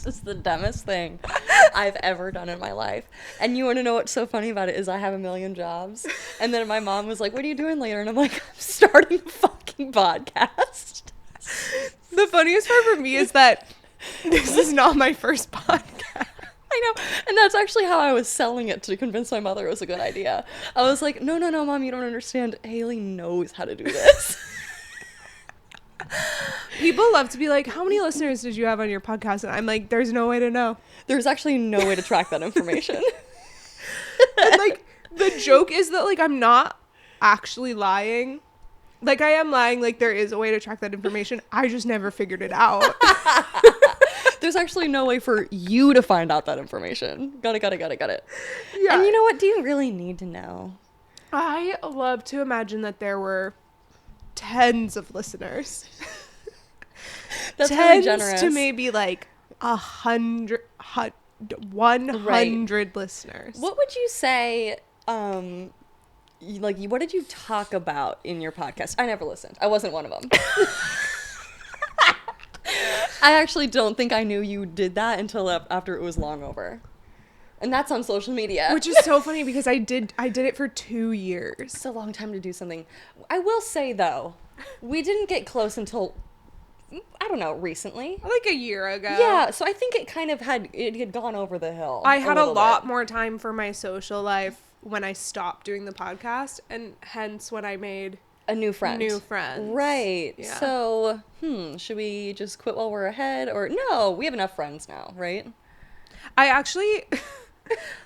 This is the dumbest thing I've ever done in my life. And you want to know what's so funny about it is I have a million jobs. And then my mom was like, what are you doing later? And I'm like, I'm starting a fucking podcast. The funniest part for me is that this is not my first podcast. I know. And that's actually how I was selling it to convince my mother it was a good idea. I was like, no, Mom, you don't understand. Haley knows how to do this. People love to be like, how many listeners did you have on your podcast? And I'm like, there's no way to know. There's actually no way to track that information. And like, the joke is that like, I'm not actually lying. Like, I am lying. Like, there is a way to track that information. I just never figured it out. There's actually no way for you to find out that information. Got it. Yeah. And you know what? Do you really need to know? I love to imagine that there were tens of listeners. That's Tens really generous. to maybe like 100 listeners. What would you say, what did you talk about in your podcast? I never listened. I wasn't one of them. I actually don't think I knew you did that until after it was long over. And that's on social media. Which is so funny because I did it for 2 years. It's a long time to do something. I will say, though, we didn't get close until, I don't know, recently. Like a year ago. Yeah, so I think it kind of had gone over the hill. I had a lot bit. more time for my social life when I stopped doing the podcast, and hence when I made a new friend. Right. Yeah. So, should we just quit while we're ahead? Or, no, we have enough friends now, right? I actually,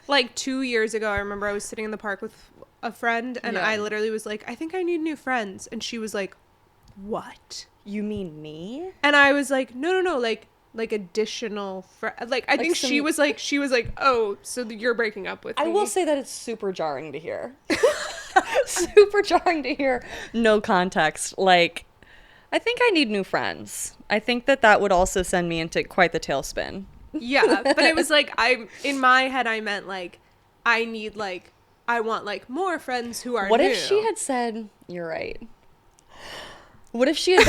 like 2 years ago, I remember I was sitting in the park with a friend, and I literally was like, I think I need new friends. And she was like, what? You mean me? And I was like, no, like additional like I think she was like, oh, so you're breaking up with me. I will say that it's super jarring to hear. Super jarring to hear no context. Like, I think I need new friends. I think that would also send me into quite the tailspin. Yeah, but it was like, in my head I meant like I want like more friends who are What new. if she had said, you're right? What if she had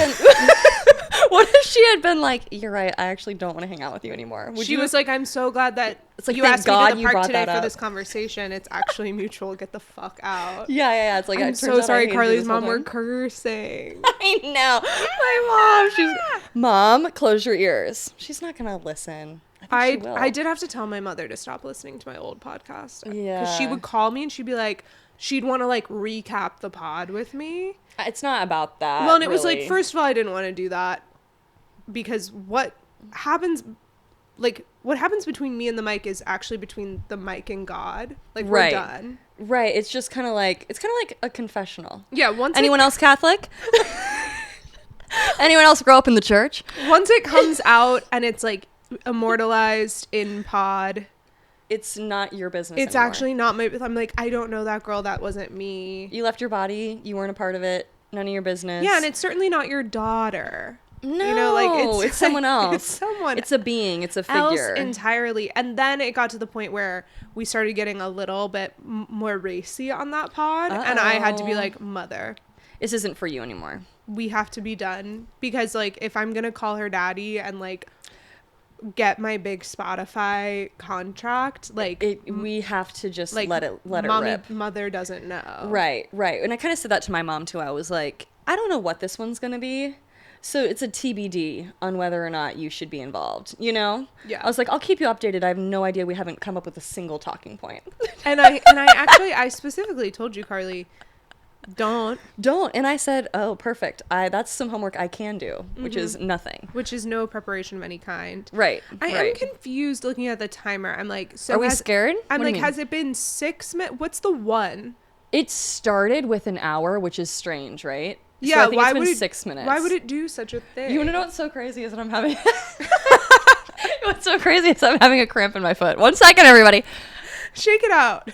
been like, you're right, I actually don't want to hang out with you anymore? She was like, I'm so glad that it's like, you thank asked God me to the you park brought today that for up. this conversation. It's actually mutual. Get the fuck out. Yeah. It's like, I'm so sorry, Carly's mom. We're cursing. I know. My mom, close your ears. She's not gonna listen. I think she will. I did have to tell my mother to stop listening to my old podcast. Yeah. Because she would call me and she'd be like, she'd want to like recap the pod with me. It's not about that. Well, and it was like, first of all, I didn't want to do that because what happens between me and the mic is actually between the mic and God. Like, we're done. Right. It's just kind of like a confessional. Yeah. Anyone else Catholic? Anyone else grow up in the church? Once it comes out and it's like immortalized in pod, it's not your business it's anymore. Actually not my. I'm like, I don't know that girl. That wasn't me. You left your body. You weren't a part of it. None of your business. Yeah, and it's certainly not your daughter. No, you know, like it's someone else. It's someone. It's a being. It's a figure. Else entirely. And then it got to the point where we started getting a little bit more racy on that pod, and I had to be like, mother, this isn't for you anymore. We have to be done, because like if I'm gonna call her daddy and like get my big Spotify contract, like we have to just like, let it rip. Mother doesn't know. Right. And I kind of said that to my mom too. I was like, I don't know what this one's gonna be, so it's a TBD on whether or not you should be involved, you know? Yeah. I was like, I'll keep you updated. I have no idea. We haven't come up with a single talking point. and I specifically told you, Carly, don't. And I said, oh, perfect. That's some homework I can do, which is nothing. Which is no preparation of any kind. Right. I am confused looking at the timer. I'm like, so are we scared? I'm like, has it been 6 minutes? What's the one? It started with an hour, which is strange, right? Yeah. So I think it's been 6 minutes. Why would it do such a thing? You want to know what's so crazy is that I'm having... What's so crazy is I'm having a cramp in my foot. 1 second, everybody. Shake it out.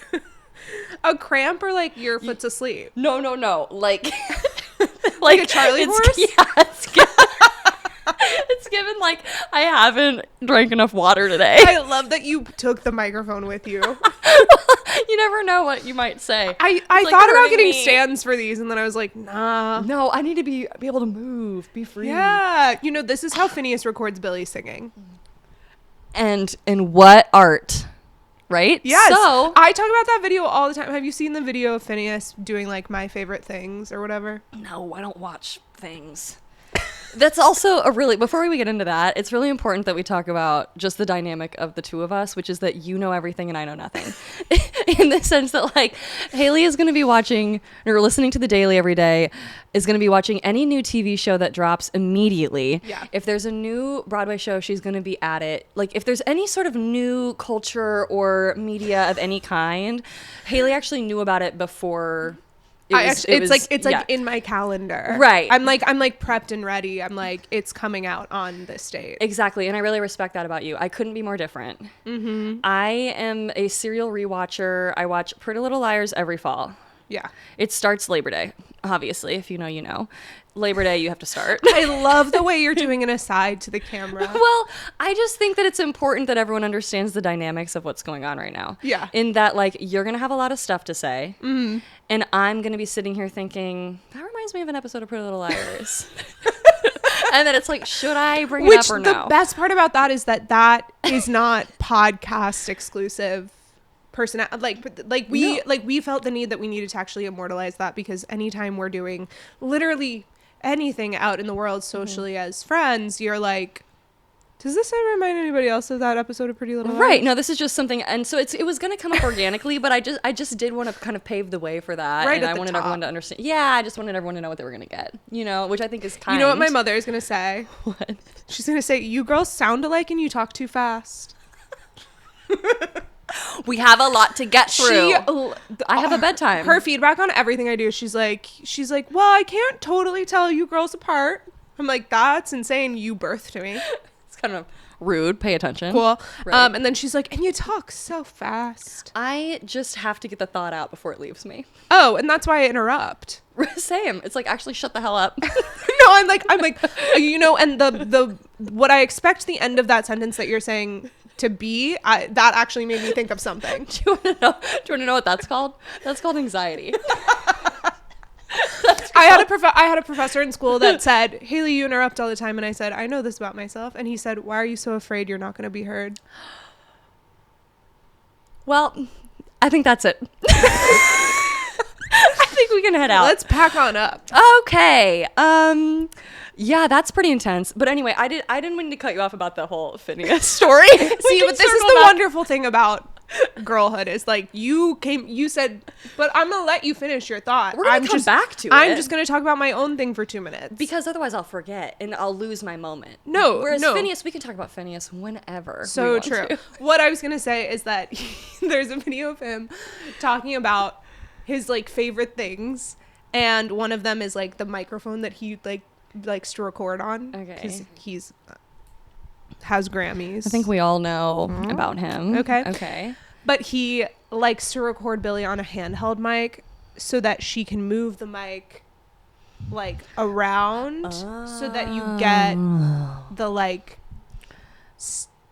A cramp, or like your foot's asleep? No. Like a Charlie horse? Yeah, it's given like I haven't drank enough water today. I love that you took the microphone with you. You never know what you might say. I thought about getting stands for these, and then I was like, nah. No, I need to be able to move, be free. Yeah. You know, this is how Phineas records Billy singing. And what art, right? Yes. So I talk about that video all the time. Have you seen the video of Phineas doing like my favorite things or whatever? no, I don't watch things. That's also before we get into that, it's really important that we talk about just the dynamic of the two of us, which is that you know everything and I know nothing. In the sense that, like, Haley is going to be watching or listening to The Daily every day, is going to be watching any new TV show that drops immediately. Yeah. If there's a new Broadway show, she's going to be at it. Like, if there's any sort of new culture or media of any kind, Haley actually knew about it before. It's like in my calendar. Right. I'm like prepped and ready. I'm like, it's coming out on this date. Exactly. And I really respect that about you. I couldn't be more different. Mm-hmm. I am a serial rewatcher. I watch Pretty Little Liars every fall. Yeah. It starts Labor Day, obviously. If you know, you know. Labor Day, you have to start. I love the way you're doing an aside to the camera. Well, I just think that it's important that everyone understands the dynamics of what's going on right now. Yeah. In that, like, you're going to have a lot of stuff to say. Mm-hmm. And I'm going to be sitting here thinking, that reminds me of an episode of Pretty Little Liars. And then it's like, should I bring it up or no? The best part about that is that is not podcast exclusive. We felt the need that we needed to actually immortalize that, because anytime we're doing literally anything out in the world socially as friends, you're like, does this remind anybody else of that episode of Pretty Little Liars? Right. No, this is just something, and so it was going to come up organically, but I just did want to kind of pave the way for that, right, and I wanted wanted everyone to understand. Yeah, I just wanted everyone to know what they were going to get, which I think is kind. You know what my mother is going to say? What? She's going to say, "You girls sound alike and you talk too fast." We have a lot to get through. I have a bedtime. Her feedback on everything I do, she's like, well, I can't totally tell you girls apart. I'm like, that's insane. You birthed me. It's kind of rude. Pay attention. Cool. Right. And then she's like, and you talk so fast. I just have to get the thought out before it leaves me. Oh, and that's why I interrupt. Same. It's like, actually shut the hell up. No, I'm like, and the what I expect the end of that sentence that you're saying to be, that actually made me think of something. Do you want to know what that's called? That's called anxiety. I had a professor in school that said, "Haley, you interrupt all the time," and I said, "I know this about myself." And he said, "Why are you so afraid you're not going to be heard?" Well, I think that's it. I think we can head out. Let's pack on up. Okay. Yeah, that's pretty intense. But anyway, I didn't mean to cut you off about the whole Phineas story. See, but this is the wonderful thing about girlhood is, like, you said, but I'm gonna let you finish your thought. We're gonna come back to it. I'm just gonna talk about my own thing for 2 minutes, because otherwise I'll forget and I'll lose my moment. Whereas Phineas, we can talk about Phineas whenever. So true. What I was gonna say is that there's a video of him talking about his, like, favorite things, and one of them is, like, the microphone that he likes to record on. Okay. Because he's has Grammys. I think we all know about him. Okay. But he likes to record Billy on a handheld mic so that she can move the mic, like, around, so that you get the, like,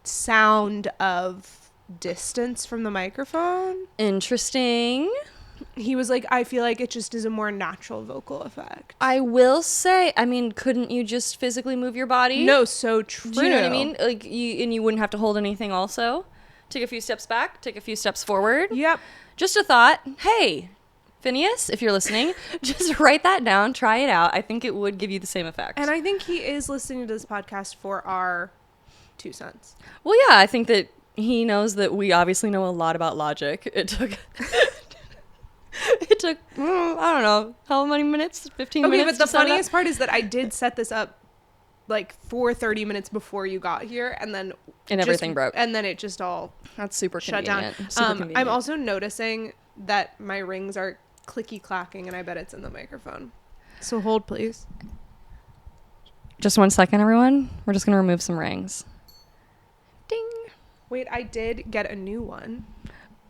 sound of distance from the microphone. Interesting. He was like, I feel like it just is a more natural vocal effect. I will say, I mean, couldn't you just physically move your body? No, so true. Do you know what I mean? Like, you wouldn't have to hold anything also. Take a few steps back, take a few steps forward. Yep. Just a thought. Hey, Phineas, if you're listening, just write that down, try it out. I think it would give you the same effect. And I think he is listening to this podcast for our 2 cents. Well, yeah, I think that he knows that we obviously know a lot about logic. It took... I don't know, how many minutes? 15 minutes? Okay, but the funniest part is that I did set this up, like, for 30 minutes before you got here, and then... And everything broke. And then it just all... That's super shut convenient. down. Super convenient. I'm also noticing that my rings are clicky-clacking, and I bet it's in the microphone. So hold, please. Just 1 second, everyone. We're just going to remove some rings. Ding. Wait, I did get a new one.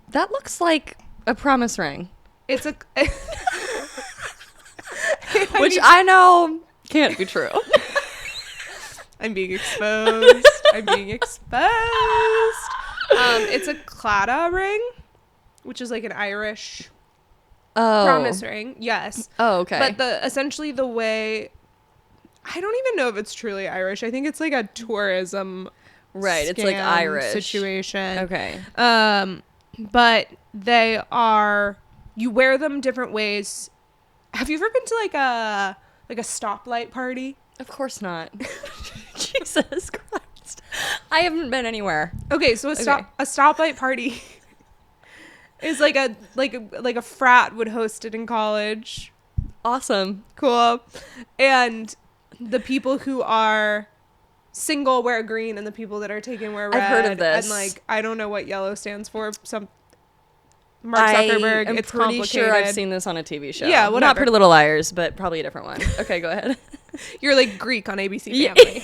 That looks like a promise ring. It's a... Which I know can't be true. I'm being exposed. It's a Claddagh ring, which is like an Irish promise ring. Yes. Oh, okay. But essentially the way... I don't even know if it's truly Irish. I think it's like a tourism Right, it's like scam Irish situation. Okay. But they are, you wear them different ways. Have you ever been to like a stoplight party? Of course not. Jesus Christ. I haven't been anywhere. Okay, so a stoplight party is like a frat would host it in college. Awesome. Cool. And the people who are single wear green and the people that are taken wear red. I've heard of this. And like, I don't know what yellow stands for. Mark Zuckerberg. I'm It's pretty complicated. sure I've seen this on a TV show. Yeah, Not whatever. Pretty Little Liars, but probably a different one. Okay, go ahead. You're like Greek on ABC Yeah. Family.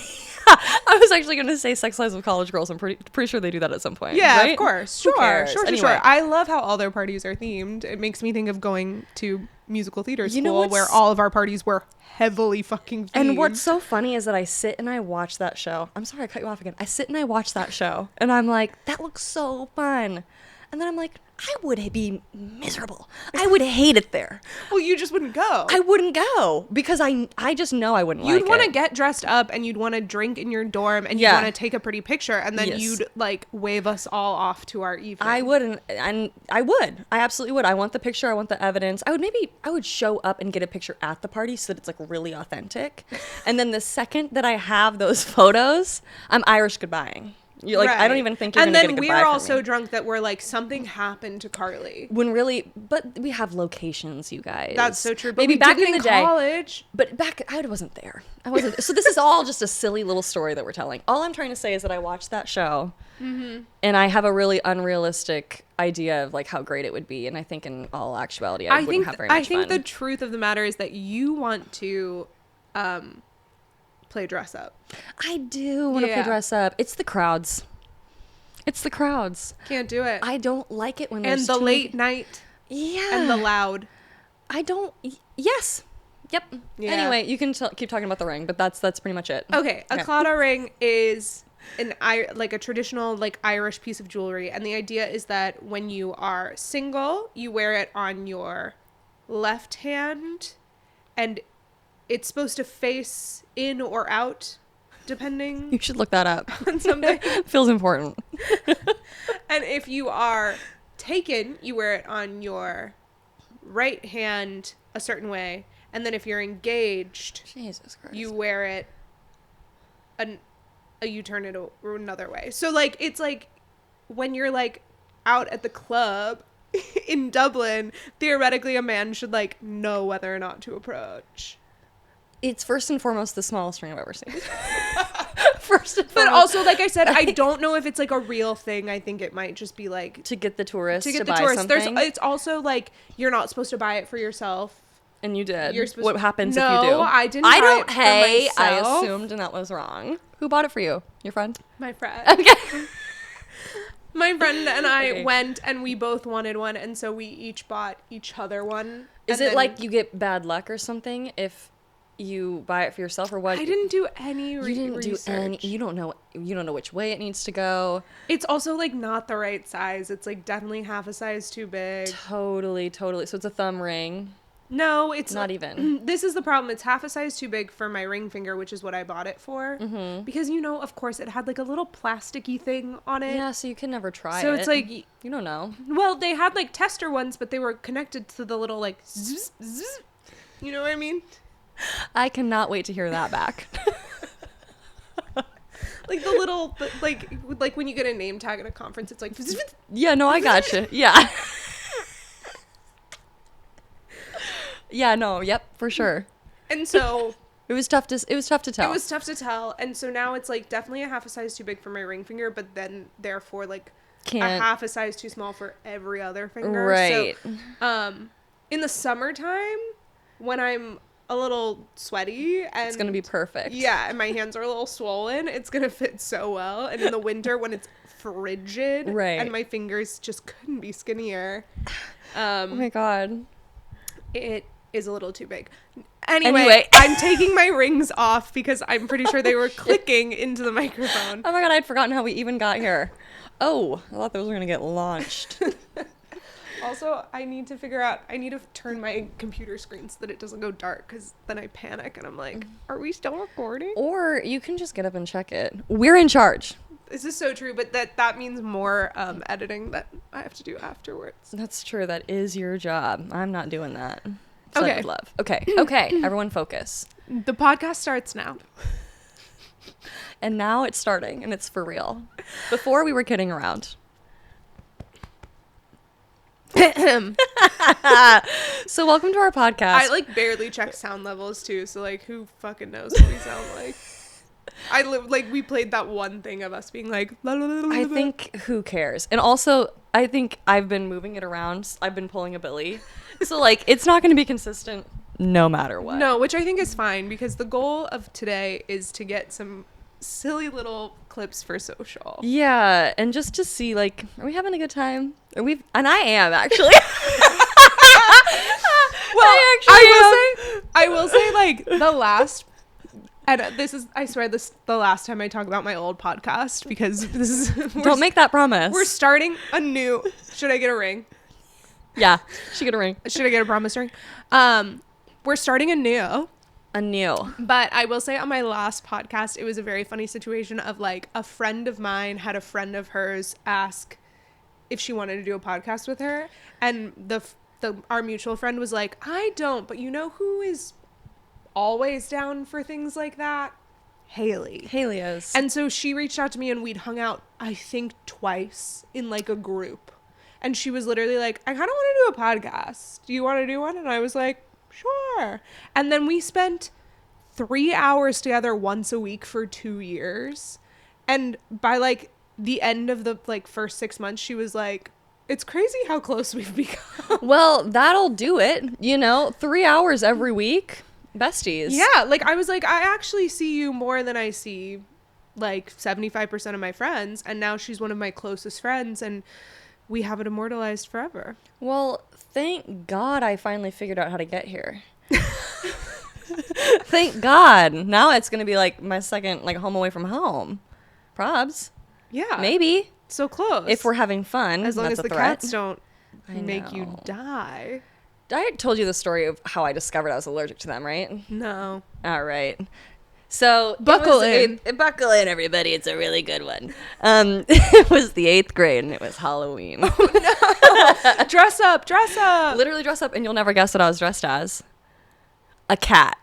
I was actually going to say Sex Lives of College Girls. I'm pretty sure they do that at some point. Yeah, right? of course. Who Sure, cares? sure. Anyway. I love how all their parties are themed. It makes me think of going to musical theater You know school what's- where all of our parties were heavily fucking themed. And what's so funny is that I sit and I watch that show. I'm sorry, I cut you off again. I sit and I watch that show, and I'm like, that looks so fun. And then I'm like, I would be miserable. I would hate it there. Well, you just wouldn't go. I wouldn't go because I just know I wouldn't You'd like want to it. get dressed up and you'd want to drink in your dorm and Yeah. you'd want to take a pretty picture and then Yes. you'd like wave us all off to our evening. I wouldn't, and I would. I absolutely would. I want the picture. I want the evidence. I would show up and get a picture at the party so that it's like really authentic. And then the second that I have those photos, I'm Irish goodbying. You're like, I don't Right. even think you're and gonna then get a we goodbye were from all so me. drunk that we're like, something happened to Carly. When really, but we have locations, you guys. That's so true. But Maybe we back didn't in the day. college. But I wasn't there. I wasn't. So this is all just a silly little story that we're telling. All I'm trying to say is that I watched that show, and I have a really unrealistic idea of like how great it would be. And I think in all actuality, I wouldn't have very much I think fun. the truth of the matter is that you want to play dress up. I do want to Yeah. play dress up. It's the crowds. It's the crowds. Can't do it. I don't like it when and there's the too late night Yeah. and the loud. I don't. Yes. Yep. Yeah. Anyway, you can keep talking about the ring, but that's pretty much it. Okay, a Okay. claddagh ring is like a traditional like Irish piece of jewelry, and the idea is that when you are single, you wear it on your left hand, and it's supposed to face in or out, depending You should look that up. on something. Feels important. And if you are taken, you wear it on your right hand a certain way, and then if you're engaged, Jesus Christ. you wear it you turn it another way. So like it's like when you're like out at the club in Dublin, theoretically a man should like know whether or not to approach. It's first and foremost the smallest ring I've ever seen. First and But foremost, also, like I said, I don't know if it's like a real thing. I think it might just be like to get the tourists to get the buy tourists. something. It's also like you're not supposed to buy it for yourself. And you did. You're supposed What to- happens No, if you do? I didn't I buy don't. it for Hey, I myself. assumed, and that was wrong. Who bought it for you? Your friend? My friend. Okay. My friend and I Okay. went and we both wanted one, and so we each bought each other one. Is And it then- like you get bad luck or something if you buy it for yourself, or what? I didn't do any You didn't research. do any. You don't know. You don't know which way it needs to go. It's also like not the right size. It's like definitely half a size too big. Totally. So it's a thumb ring. No, it's Not even. This is the problem. It's half a size too big for my ring finger, which is what I bought it for. Mm-hmm. Because of course, it had like a little plasticky thing on it. Yeah. So you can never try it. So it's like, you don't know. well, they had like tester ones, but they were connected to the little like zzz, zzz. You know what I mean? I cannot wait to hear that back. Like the little like when you get a name tag at a conference, it's like Yeah. No, I gotcha. Yeah. Yeah. No. Yep. For sure. and so It was tough to tell. it was tough to tell, and so now it's like definitely a half a size too big for my ring finger, but then therefore like a Can't. half a size too small for every other finger. Right. So, in the summertime, when I'm a little sweaty and It's gonna be perfect. yeah, and my hands are a little swollen, it's gonna fit so well. And in the winter, when it's frigid, Right. and my fingers just couldn't be skinnier, Oh my god. it is a little too big. Anyway, Anyway. I'm taking my rings off because I'm pretty sure they were clicking into the microphone. Oh my god, I'd forgotten how we even got here. Oh, I thought those were gonna get launched. Also, I need to turn my computer screen so that it doesn't go dark, because then I panic and I'm like, are we still recording? Or you can just get up and check it. We're in charge. This is so true, but that means more editing that I have to do afterwards. That's true. That is your job. I'm not doing that. Okay. Slight of love. Okay. Everyone focus. The podcast starts now. And now it's starting, and it's for real. Before, we were kidding around. So welcome to our podcast. I like barely check sound levels too, so like who fucking knows what we sound like. We played that one thing of us being like la, la, la, la, I la. think who cares? And also, I think I've been moving it around. I've been pulling a Billy. So like it's not going to be consistent no matter what. No, which I think is fine because the goal of today is to get some silly little clips for social. Yeah, and just to see like are we having a good time? And I am actually. Well, I I will say like the last, and this is, I swear, this the last time I talk about my old podcast because this is Don't make that promise. we're starting a new. Should I get a ring? Yeah, she get a ring. Should I get a promise ring? We're starting a new. But I will say on my last podcast, it was a very funny situation of like a friend of mine had a friend of hers ask if she wanted to do a podcast with her, and our mutual friend was like, I don't, but you know who is always down for things like that? Haley is. And so she reached out to me and we'd hung out, I think twice in like a group. And she was literally like, I kind of want to do a podcast. Do you want to do one? And I was like, sure. And then we spent 3 hours together once a week for 2 years. And by like the end of the like first 6 months, she was like, it's crazy how close we've become. Well, that'll do it. 3 hours every week. Besties. Yeah, like I was like, I actually see you more than I see like 75% of my friends, and now she's one of my closest friends, and we have it immortalized forever. Well, thank God I finally figured out how to get here. Thank God. Now it's going to be like my second like home away from home. Probs. Yeah. Maybe. So close. If we're having fun. as long that's as a the threat. cats don't I make you know. die. I told you the story of how I discovered I was allergic to them, right? No. All right. So Buckle in. Buckle in, everybody. It's a really good one. It was the 8th grade, and it was Halloween. Dress up, dress up. Literally dress up, and you'll never guess what I was dressed as. A cat.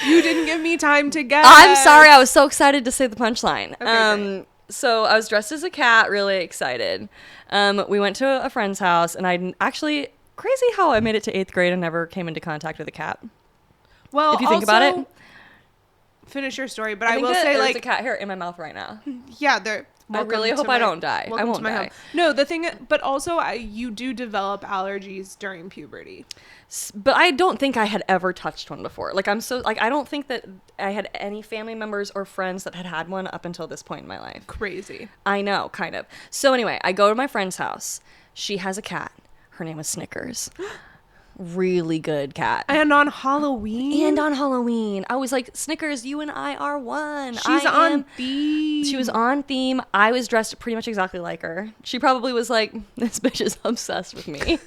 You didn't give me time to guess. I'm sorry. I was so excited to say the punchline. Okay, So I was dressed as a cat, really excited. We went to a friend's house, and I actually, crazy how I made it to 8th grade and never came into contact with a cat. Well, If you think about it. finish your story, but I think will that say there's like a cat hair in my mouth right now. yeah, they're. I really hope I don't die. I won't die. No, the thing, but also you do develop allergies during puberty. But I don't think I had ever touched one before. Like I don't think that I had any family members or friends that had one up until this point in my life. Crazy. I know, kind of. So anyway, I go to my friend's house. She has a cat. Her name was Snickers. Really good cat. And on Halloween. And on Halloween, I was like, Snickers, you and I are one. She's on theme. She was on theme. I was dressed pretty much exactly like her. She probably was like, this bitch is obsessed with me.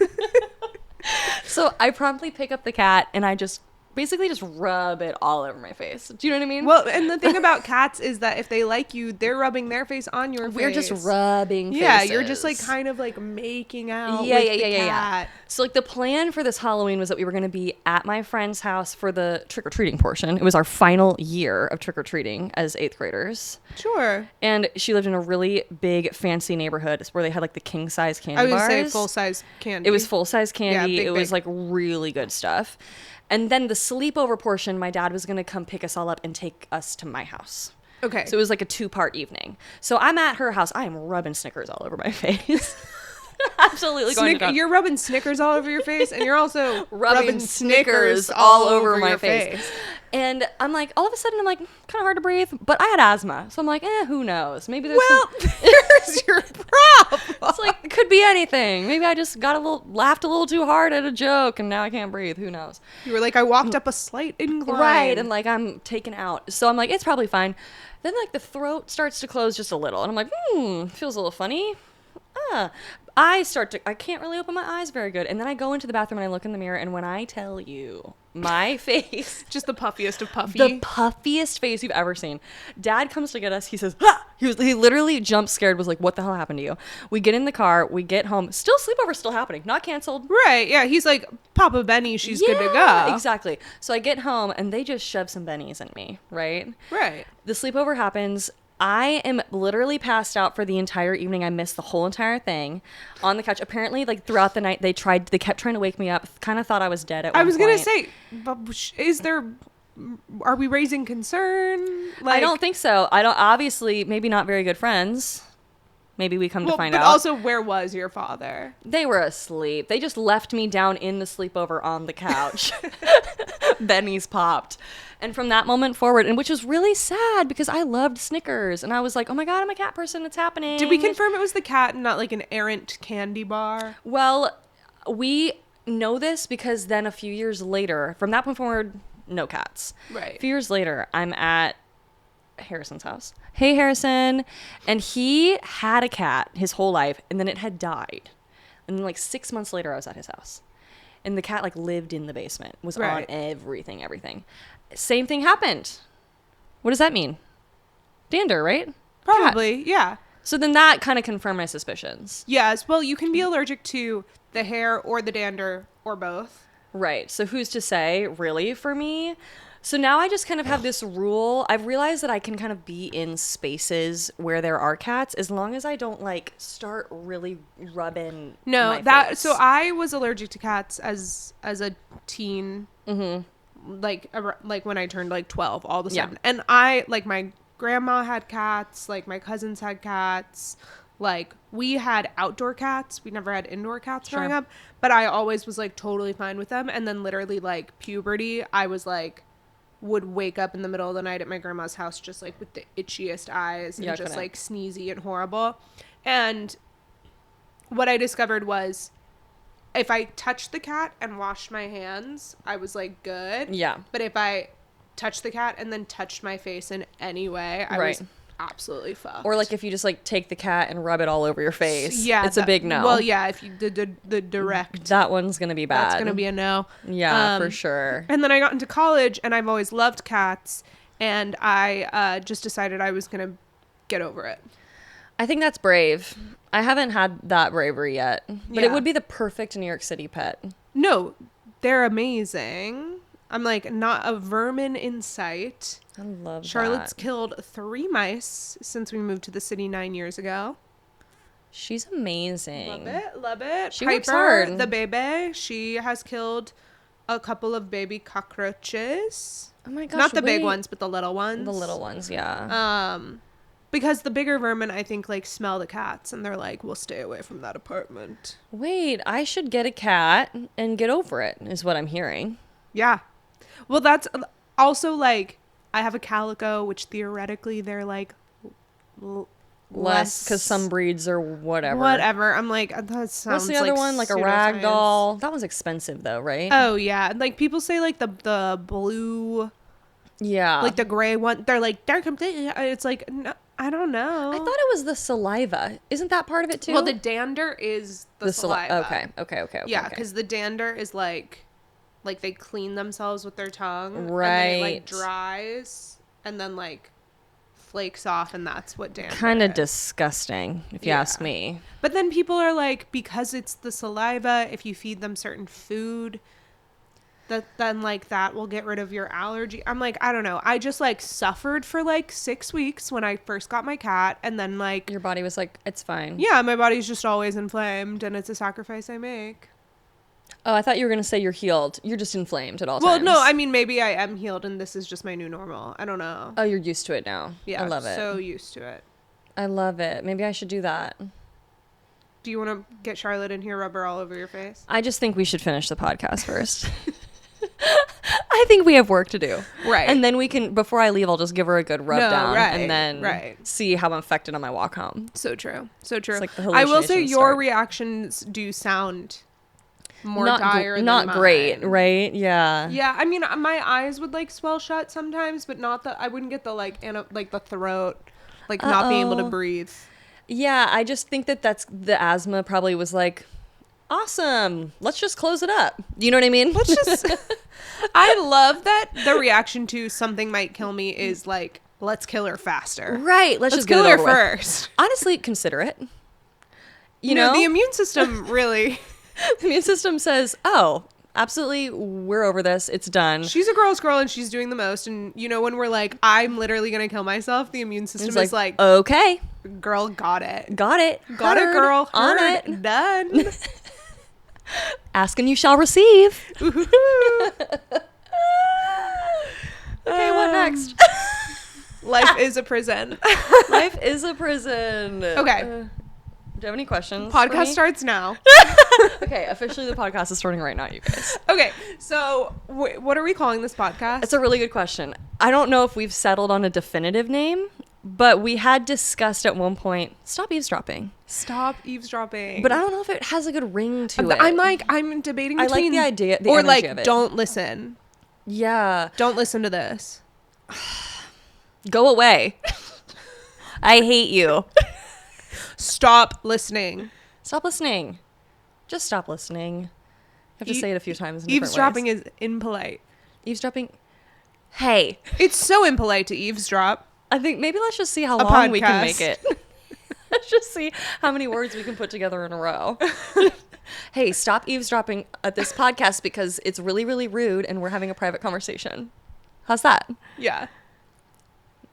So I promptly pick up the cat and I just basically just rub it all over my face. Do you know what I mean? Well, and the thing about cats is that if they like you, they're rubbing their face on your face. We're just rubbing faces. Yeah, you're just like kind of like making out with the cat. So like the plan for this Halloween was that we were going to be at my friend's house for the trick-or-treating portion. It was our final year of trick-or-treating as 8th graders. Sure. And she lived in a really big fancy neighborhood where they had like the king-size candy I would bars. say full-size candy. It was full-size candy. Yeah, it was big. like really good stuff. And then the sleepover portion, my dad was going to come pick us all up and take us to my house. Okay. So it was like a 2-part evening. So I'm at her house. I am rubbing Snickers all over my face. Absolutely going to town. You're rubbing Snickers all over your face, and you're also rubbing Snickers all over my face. And I'm like, all of a sudden, I'm like, kind of hard to breathe. But I had asthma. So I'm like, who knows? Maybe there's Well, some... here's your problem. It's like, it could be anything. Maybe I just laughed a little too hard at a joke, and now I can't breathe. Who knows? You were like, I walked up a slight incline. Right, and like I'm taken out. So I'm like, it's probably fine. Then like the throat starts to close just a little, and I'm like, feels a little funny. I can't really open my eyes very good. And then I go into the bathroom and I look in the mirror, and when I tell you, my face. Just the puffiest of puffy. The puffiest face you've ever seen. Dad comes to get us. He says, ah! He literally jumped scared, was like, what the hell happened to you? We get in the car. We get home. Still sleepover still happening. Not canceled. Right. Yeah. He's like, Papa Benny, she's good to go. Exactly. So I get home and they just shove some bennies in me, right? Right. The sleepover happens. I am literally passed out for the entire evening. I missed the whole entire thing on the couch. Apparently, like throughout the night, they kept trying to wake me up. Kind of thought I was dead at one point. I was going to say, but are we raising concern? I don't think so. Obviously, maybe not very good friends. Maybe we come to find out. But also, where was your father? They were asleep. They just left me down in the sleepover on the couch. Benny's popped. And from that moment forward, and which was really sad because I loved Snickers. And I was like, oh my God, I'm a cat person. It's happening. Did we confirm it was the cat and not like an errant candy bar? Well, we know this because then a few years later, from that point forward, no cats. Right. A few years later, I'm at Harrison's house. Hey, Harrison. And he had a cat his whole life, and then it had died. And then like 6 months later, I was at his house. And the cat like lived in the basement, was on everything. Same thing happened. What does that mean? Dander, right? Probably, Cat. yeah. So then that kind of confirmed my suspicions. Yes, well, you can be allergic to the hair or the dander or both. Right. So who's to say, really, for me? So now I just kind of have this rule. I've realized that I can kind of be in spaces where there are cats as long as I don't like start really rubbing my face. So I was allergic to cats as a teen. Mm-hmm. Like when I turned like 12 all of a sudden. And I like my grandma had cats, like my cousins had cats. Like we had outdoor cats. We never had indoor cats growing up, but I always was like totally fine with them. And then literally like puberty, I was like would wake up in the middle of the night at my grandma's house just like with the itchiest eyes and just like sneezy and horrible. And what I discovered was if I touched the cat and washed my hands, I was like good. Yeah. But if I touched the cat and then touched my face in any way, I was absolutely fucked. Or like if you just like take the cat and rub it all over your face. Yeah. It's a big no. Well, yeah, if you did the direct. That one's going to be bad. That's going to be a no. Yeah, for sure. And then I got into college and I've always loved cats. And I just decided I was going to get over it. I think that's brave. I haven't had that bravery yet. But it would be the perfect New York City pet. No, they're amazing. I'm like, not a vermin in sight. I love Charlotte's killed 3 mice since we moved to the city 9 years ago. She's amazing. Love it. She Piper, works hard. The baby, she has killed a couple of baby cockroaches. Oh my gosh. Not the big ones, but the little ones. The little ones, yeah. Because the bigger vermin, I think, like, smell the cats, and they're like, we'll stay away from that apartment. Wait, I should get a cat and get over it, is what I'm hearing. Yeah. Well, that's also, like, I have a calico, which theoretically they're, like, less, because some breeds are whatever. I'm like, that sounds What's the other one? Like a rag doll? That one's expensive, though, right? Oh, yeah. Like, people say, like, the blue... Yeah. Like, the gray one. They're like, they're completely... It's like... No, I don't know. I thought it was the saliva. Isn't that part of it too? Well, the dander is the saliva. Okay. Yeah, because the dander is like they clean themselves with their tongue. Right. And then it like dries and then like flakes off, and that's what dander kind of disgusting, if you ask me. But then people are like, because it's the saliva, if you feed them certain food, then like that will get rid of your allergy. I'm like, I don't know. I just like suffered for like 6 weeks when I first got my cat, and then like your body was like, it's fine. Yeah, my body's just always inflamed, and it's a sacrifice I make. Oh, I thought you were gonna say you're healed. You're just inflamed at all times. Well, no, I mean maybe I am healed, and this is just my new normal. I don't know. Oh, you're used to it now. Yeah, I love it. So used to it. I love it. Maybe I should do that. Do you want to get Charlotte in here, rub her all over your face? I just think we should finish the podcast first. I think we have work to do. Right. And then we can, before I leave, I'll just give her a good rub down and then see how I'm affected on my walk home. So true. So true. It's like the I will say your reactions do sound more dire than mine. Not great, right? Yeah. Yeah. I mean, my eyes would like swell shut sometimes, but not I wouldn't get the like the throat, like not being able to breathe. Yeah. I just think that's the asthma probably was like Awesome. Let's just close it up. You know what I mean? Let's just. I love that the reaction to something might kill me is like, let's kill her faster. Right. Let's just kill get it her over with. first. Honestly, consider it. You No, know, the immune system really. the immune system says, "Oh, absolutely, we're over this. It's done." She's a girl's girl and she's doing the most. And you know, when we're like, I'm literally gonna kill myself, the immune system It's is like, okay, girl, got it. got it, Got it, heard, girl. on Heard. it. Done. Ask and you shall receive. Okay, what next? Life is a prison. Life is a prison. Okay. Do you have any questions? for Podcast me? starts now. Okay, officially the podcast is starting right now, you guys. Okay, so what are we calling this podcast? It's a really good question. I don't know if we've settled on a definitive name, but we had discussed at one point, stop eavesdropping. Stop eavesdropping. But I don't know if it has a good ring to it. I'm debating I like between the idea, the or energy like of it. don't listen. Yeah. Don't listen to this. Go away. I hate you. Stop listening. Stop listening. Just stop listening. You have to say it a few times in Eavesdropping different ways. is impolite. Eavesdropping. Hey. It's so impolite to eavesdrop. I think maybe let's just see how A long we can podcast. make it. Let's just see how many words we can put together in a row. Hey, stop eavesdropping at this podcast because it's really, really rude and we're having a private conversation. How's that? Yeah.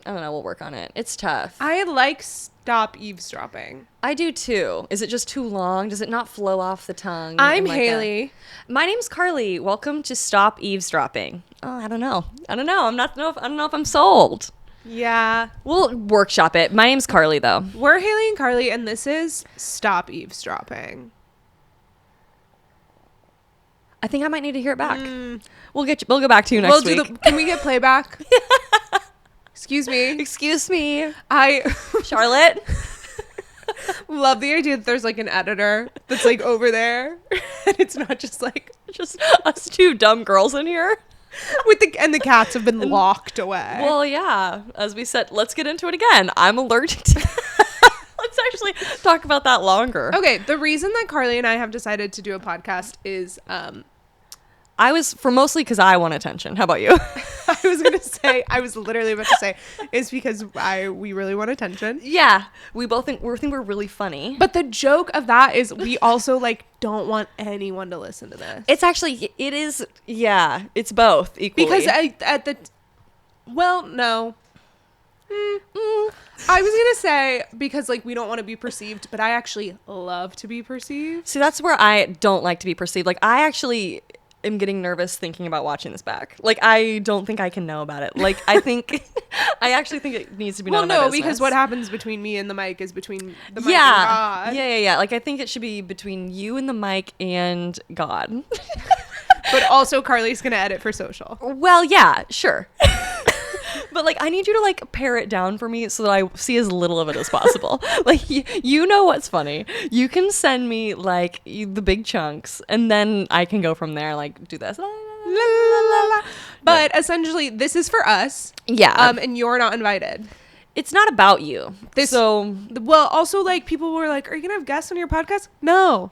I don't know. We'll work on it. It's tough. I like stop eavesdropping. I do too. Is it just too long? Does it not flow off the tongue? I'm in like Haley. My name's Carly. Welcome to Stop Eavesdropping. Oh, I don't know. I don't know if I'm sold. Yeah. We'll workshop it. My name's Carly though. We're Haley and Carly, and this is Stop Eavesdropping. I think I might need to hear it back. We'll go back to you next week. Can we get playback? Excuse me. Excuse me, I Charlotte. love the idea that there's like an editor that's like over there, and it's not just like Just us two dumb girls in here. with the cats have been locked away. Well, yeah. As we said, let's get into it again. I'm allergic to Let's actually talk about that longer. Okay, the reason that Carly and I have decided to do a podcast is Mostly because I want attention. How about you? I was literally about to say is because we really want attention. Yeah. We both think we're really funny. But the joke of that is we also like don't want anyone to listen to this. It is, yeah, it's both equally. Because no. I was gonna say because like we don't want to be perceived, but I actually love to be perceived. See, that's where I don't like to be perceived. Like, I actually am getting nervous thinking about watching this back. Like, I don't think I can know about it. Like, I actually think it needs to be known. Well, no, because what happens between me and the mic is between the mic and God. Yeah. Like, I think it should be between you and the mic and God. But also Carly's gonna edit for social. Well, yeah, sure. But like, I need you to like pare it down for me so that I see as little of it as possible. Like, you know what's funny. You can send me like the big chunks, and then I can go from there. Like, do this. La, la, la, la. But essentially, this is for us. Yeah. And you're not invited. It's not about you. Well, also like people were like, "Are you gonna have guests on your podcast?" No.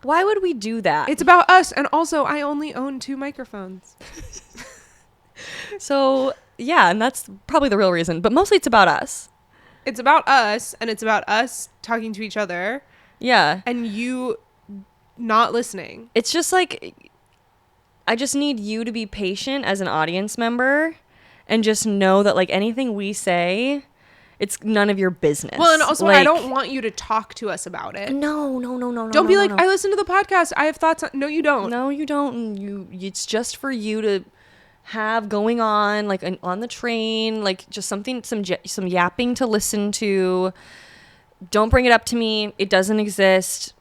Why would we do that? It's about us, and also I only own 2 microphones. So, yeah, and that's probably the real reason. But mostly it's about us. It's about us, and it's about us talking to each other, Yeah. and you not listening. It's just like, I just need you to be patient as an audience member and just know that like anything we say, it's none of your business. Well, and also like, I don't want you to talk to us about it. No. Don't be like, I listen to the podcast. I have thoughts. No, you don't. No, you don't. It's just for you to have going on, like on the train, like just something, some yapping to listen to. Don't bring it up to me. It doesn't exist.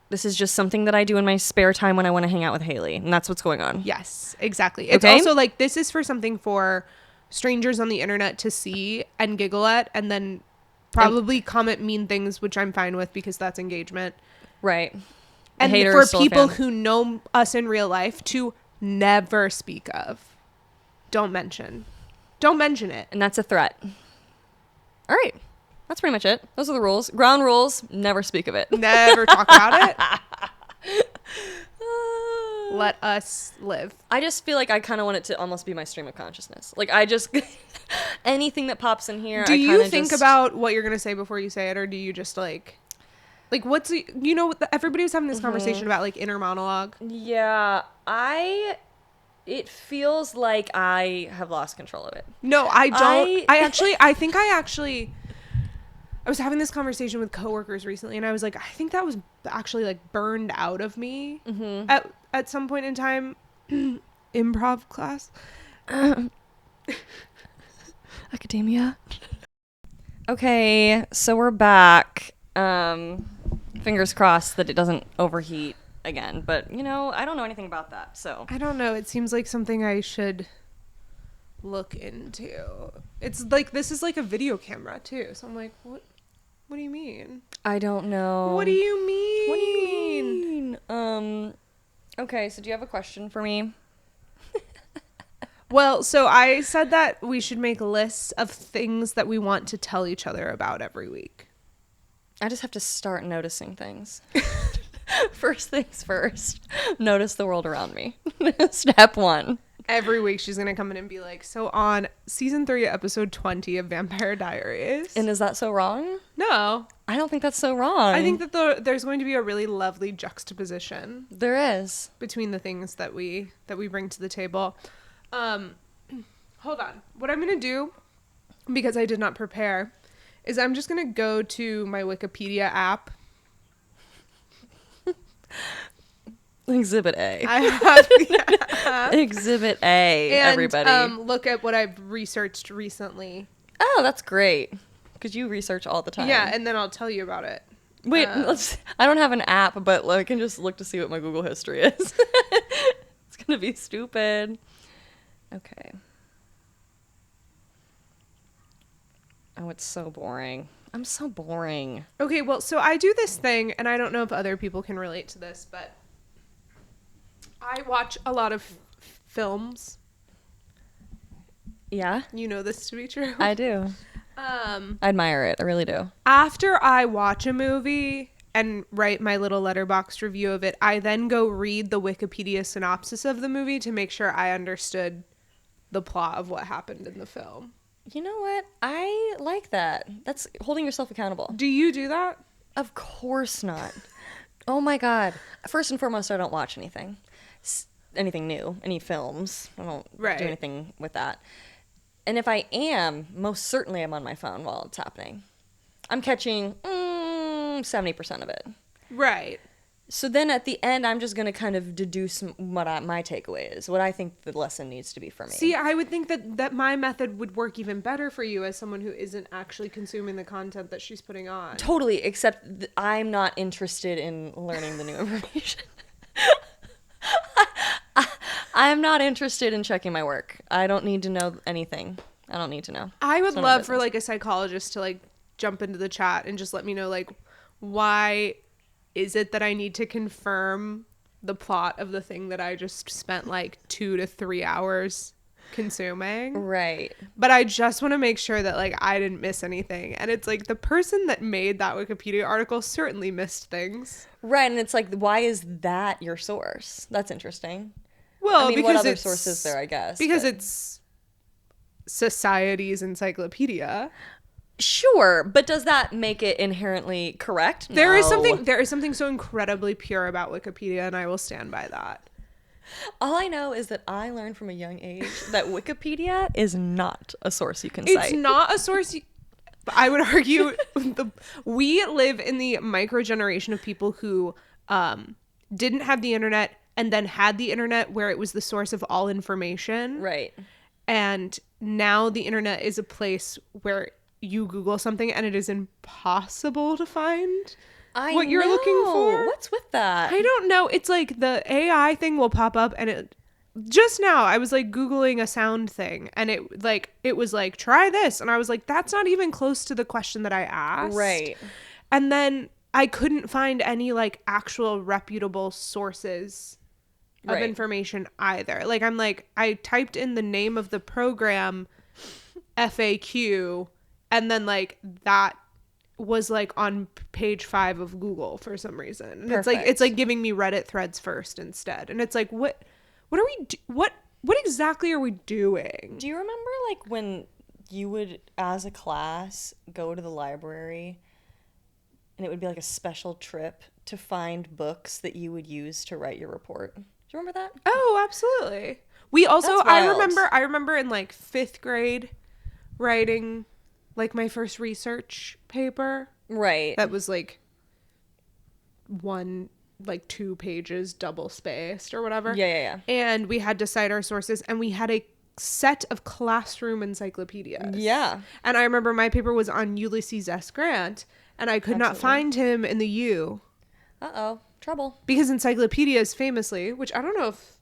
This is just something that I do in my spare time when I want to hang out with Haley, and that's what's going on. Yes, exactly. It's Okay? also like this is for something for strangers on the internet to see and giggle at, and then probably comment mean things, which I'm fine with because that's engagement. Right. And hater for is still a people fan. who know us in real life to never speak of. Don't mention it. And that's a threat. All right. That's pretty much it. Those are the rules. Ground rules, never speak of it. Never talk about it. let us live. I just feel like I kind of want it to almost be my stream of consciousness. Like I just anything that pops in here. Do I you kinda think just, about what you're gonna say before you say it, or do you just like what's everybody was having this conversation about like inner monologue? Yeah, it feels like I have lost control of it. No, I don't. I was having this conversation with coworkers recently, and I was like, I think that was actually like burned out of me at some point in time. Improv class. Academia. Okay, so we're back. Fingers crossed that it doesn't overheat again, but I don't know anything about that, so I don't know. It seems like something I should look into. It's like this is like a video camera too, so I'm like, what do you mean? I don't know. What do you mean? What do you mean? Okay, so do you have a question for me? Well, so I said that we should make lists of things that we want to tell each other about every week. I just have to start noticing things. First things first, notice the world around me. Step 1. Every week she's going to come in and be like, so on season 3, episode 20 of Vampire Diaries. And is that so wrong? No. I don't think that's so wrong. I think that there's going to be a really lovely juxtaposition. There is. Between the things that we bring to the table. Hold on. What I'm going to do, because I did not prepare, is I'm just going to go to my Wikipedia app. Exhibit A. I have the app. Exhibit A, and, everybody. Look at what I've researched recently. Oh, that's great. Because you research all the time. Yeah, and then I'll tell you about it. Wait, I don't have an app, but I can just look to see what my Google history is. It's going to be stupid. Okay. Oh, it's so boring. I'm so boring. Okay, well, so I do this thing, and I don't know if other people can relate to this, but I watch a lot of films. Yeah? You know this to be true? I do. I admire it. I really do. After I watch a movie and write my little letterboxd review of it, I then go read the Wikipedia synopsis of the movie to make sure I understood the plot of what happened in the film. You know what? I like that. That's holding yourself accountable. Do you do that? Of course not. Oh my God. First and foremost, I don't watch anything. Anything new. Any films. I don't do anything with that. And if I am, most certainly I'm on my phone while it's happening. I'm catching 70% of it. Right. So then at the end, I'm just going to kind of deduce what my takeaway is, what I think the lesson needs to be for me. See, I would think that my method would work even better for you as someone who isn't actually consuming the content that she's putting on. Totally, except I'm not interested in learning the new information. I'm not interested in checking my work. I don't need to know anything. I don't need to know. I would love for like a psychologist to like jump into the chat and just let me know like why is it that I need to confirm the plot of the thing that I just spent like 2 to 3 hours consuming. Right. But I just want to make sure that like I didn't miss anything. And it's like the person that made that Wikipedia article certainly missed things. Right. And it's like, why is that your source? That's interesting. Well, I mean, because what other source is there, I guess? Because it's Society's encyclopedia. Sure, but does that make it inherently correct? There is No. something so incredibly pure about Wikipedia, and I will stand by that. All I know is that I learned from a young age that Wikipedia is not a source you can cite. It's not a source. I would argue we live in the micro generation of people who didn't have the internet and then had the internet where it was the source of all information. Right. And now the internet is a place where you Google something and it is impossible to find what you're looking for. What's with that? I don't know. It's like the AI thing will pop up and it just now I was like Googling a sound thing and it was like, try this. And I was like, that's not even close to the question that I asked. Right. And then I couldn't find any like actual reputable sources of information either. Like I typed in the name of the program FAQ and then like that was like on page 5 of Google for some reason. And Perfect. it's like giving me Reddit threads first instead. And it's like, what are we what exactly are we doing? Do you remember like when you would, as a class, go to the library and it would be like a special trip to find books that you would use to write your report? Do you remember that? Oh, absolutely. We also, That's I wild. remember in like 5th grade writing like my first research paper Right. that was like 2 pages double spaced or whatever. Yeah. And we had to cite our sources, and we had a set of classroom encyclopedias. Yeah. And I remember my paper was on Ulysses S. Grant, and I could not find him in the U Uh-oh. Trouble. because encyclopedias famously, which I don't know if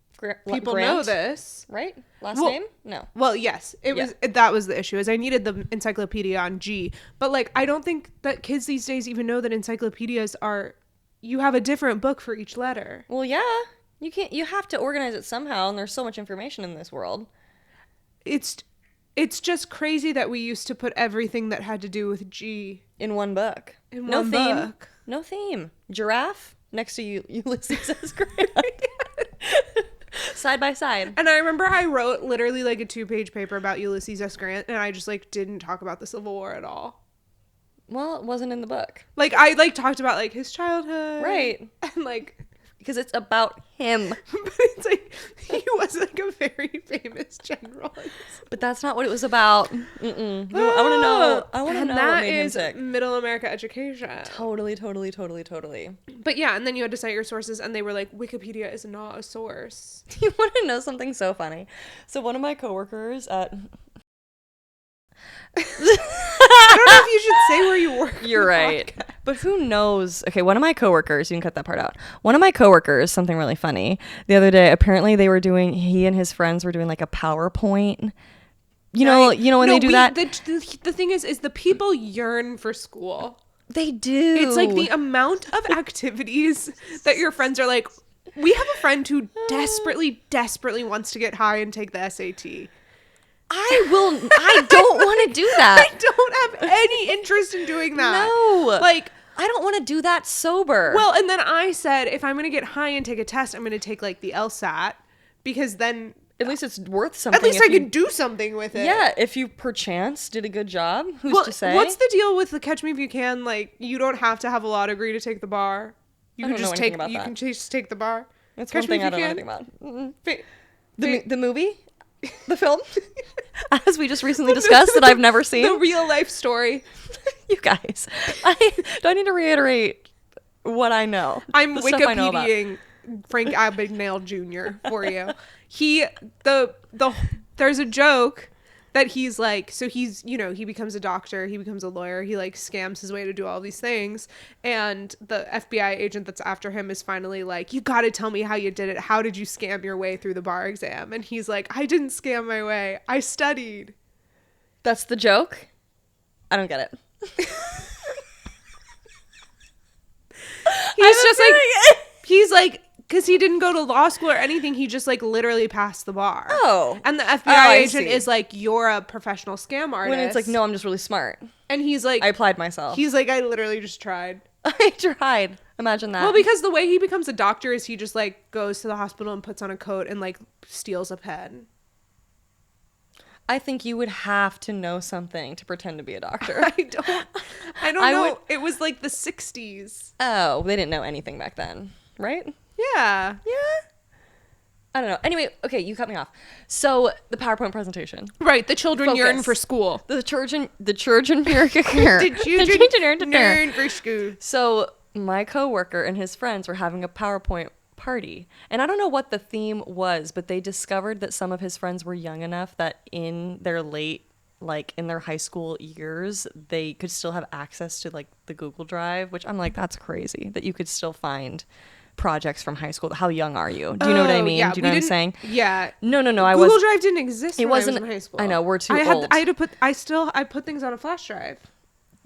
people know this. Right? Last Well- name? No. Well, yes, that was the issue, is I needed the encyclopedia on G. But like, I don't think that kids these days even know that encyclopedias you have a different book for each letter. Well, yeah. You have to organize it somehow, and there's so much information in this world. It's just crazy that we used to put everything that had to do with G In one book. in No one theme. book. No theme. Giraffe next to Ulysses S. Grant. Side by side. And I remember I wrote literally like a 2-page paper about Ulysses S. Grant, and I just like didn't talk about the Civil War at all. Well, it wasn't in the book. Like, I like talked about like his childhood, Right. and like, Because it's about him. but it's like he was like a very famous general. But that's not what it was about. Mm-mm. No, I want to know. I want to And know that what made him is sick. Middle America education. Totally. But yeah, and then you had to cite your sources, and they were like, Wikipedia is not a source. You want to know something so funny? So one of my coworkers at... I don't know if you should say where you work. You're right. But who knows? Okay, one of my coworkers, you can cut that part out. One of my coworkers, something really funny, the other day, apparently he and his friends were doing like a PowerPoint. You know when they do that? The thing is the people yearn for school. They do. It's like the amount of activities that your friends are like, we have a friend who desperately wants to get high and take the SAT. I don't want to do that. I don't have any interest in doing that. No. Like, I don't want to do that sober. well, and then I said, if I'm going to get high and take a test, I'm going to take like the LSAT, because then at least it's worth something. at least if I can do something with it. Yeah, if you perchance did a good job, who's Well, to say? what's the deal with the Catch Me If You Can? Like, you don't have to have a law degree to take the bar. You I can don't know just anything take. about You that. can just take the bar. That's Catch one Me thing If I You don't know Can. anything about. Fa- The movie? The film? As we just recently discussed that I've never seen. the real life story. You guys. Do I need to reiterate what I know? I'm The stuff I know about. Wikipediaing Frank Abagnale Jr. for you. There's a joke that he's like, so he's, he becomes a doctor, he becomes a lawyer, he like scams his way to do all these things, and the FBI agent that's after him is finally like, you got to tell me how you did it. How did you scam your way through the bar exam? And he's like, I didn't scam my way. I studied. That's the joke? I don't get it. He's like, because he didn't go to law school or anything, he just like literally passed the bar. Oh. And the FBI I agent see. is like, you're a professional scam artist. When it's like, no, I'm just really smart. And he's like, I applied myself. he's like, I literally just tried. I tried. Imagine that. Well, because the way he becomes a doctor is he just like goes to the hospital and puts on a coat and like steals a pen. I think you would have to know something to pretend to be a doctor. I don't I know. would- It was like the 60s. Oh, they didn't know anything back then, right? Yeah. Yeah. I don't know. Anyway, okay, you cut me off. So the PowerPoint presentation. Right. The children yearn Focus. for school. The church in America. The children yearn for school. So my coworker and his friends were having a PowerPoint party. And I don't know what the theme was, but they discovered that some of his friends were young enough that in their in their high school years, they could still have access to like the Google Drive, which I'm like, that's crazy that you could still find projects from high school. How young are you? Do you know what I mean? Yeah, Do you know what I'm saying? Yeah. No. Google Drive didn't exist. It when I wasn't. was in high school. I know, we're too I old. I put things on a flash drive.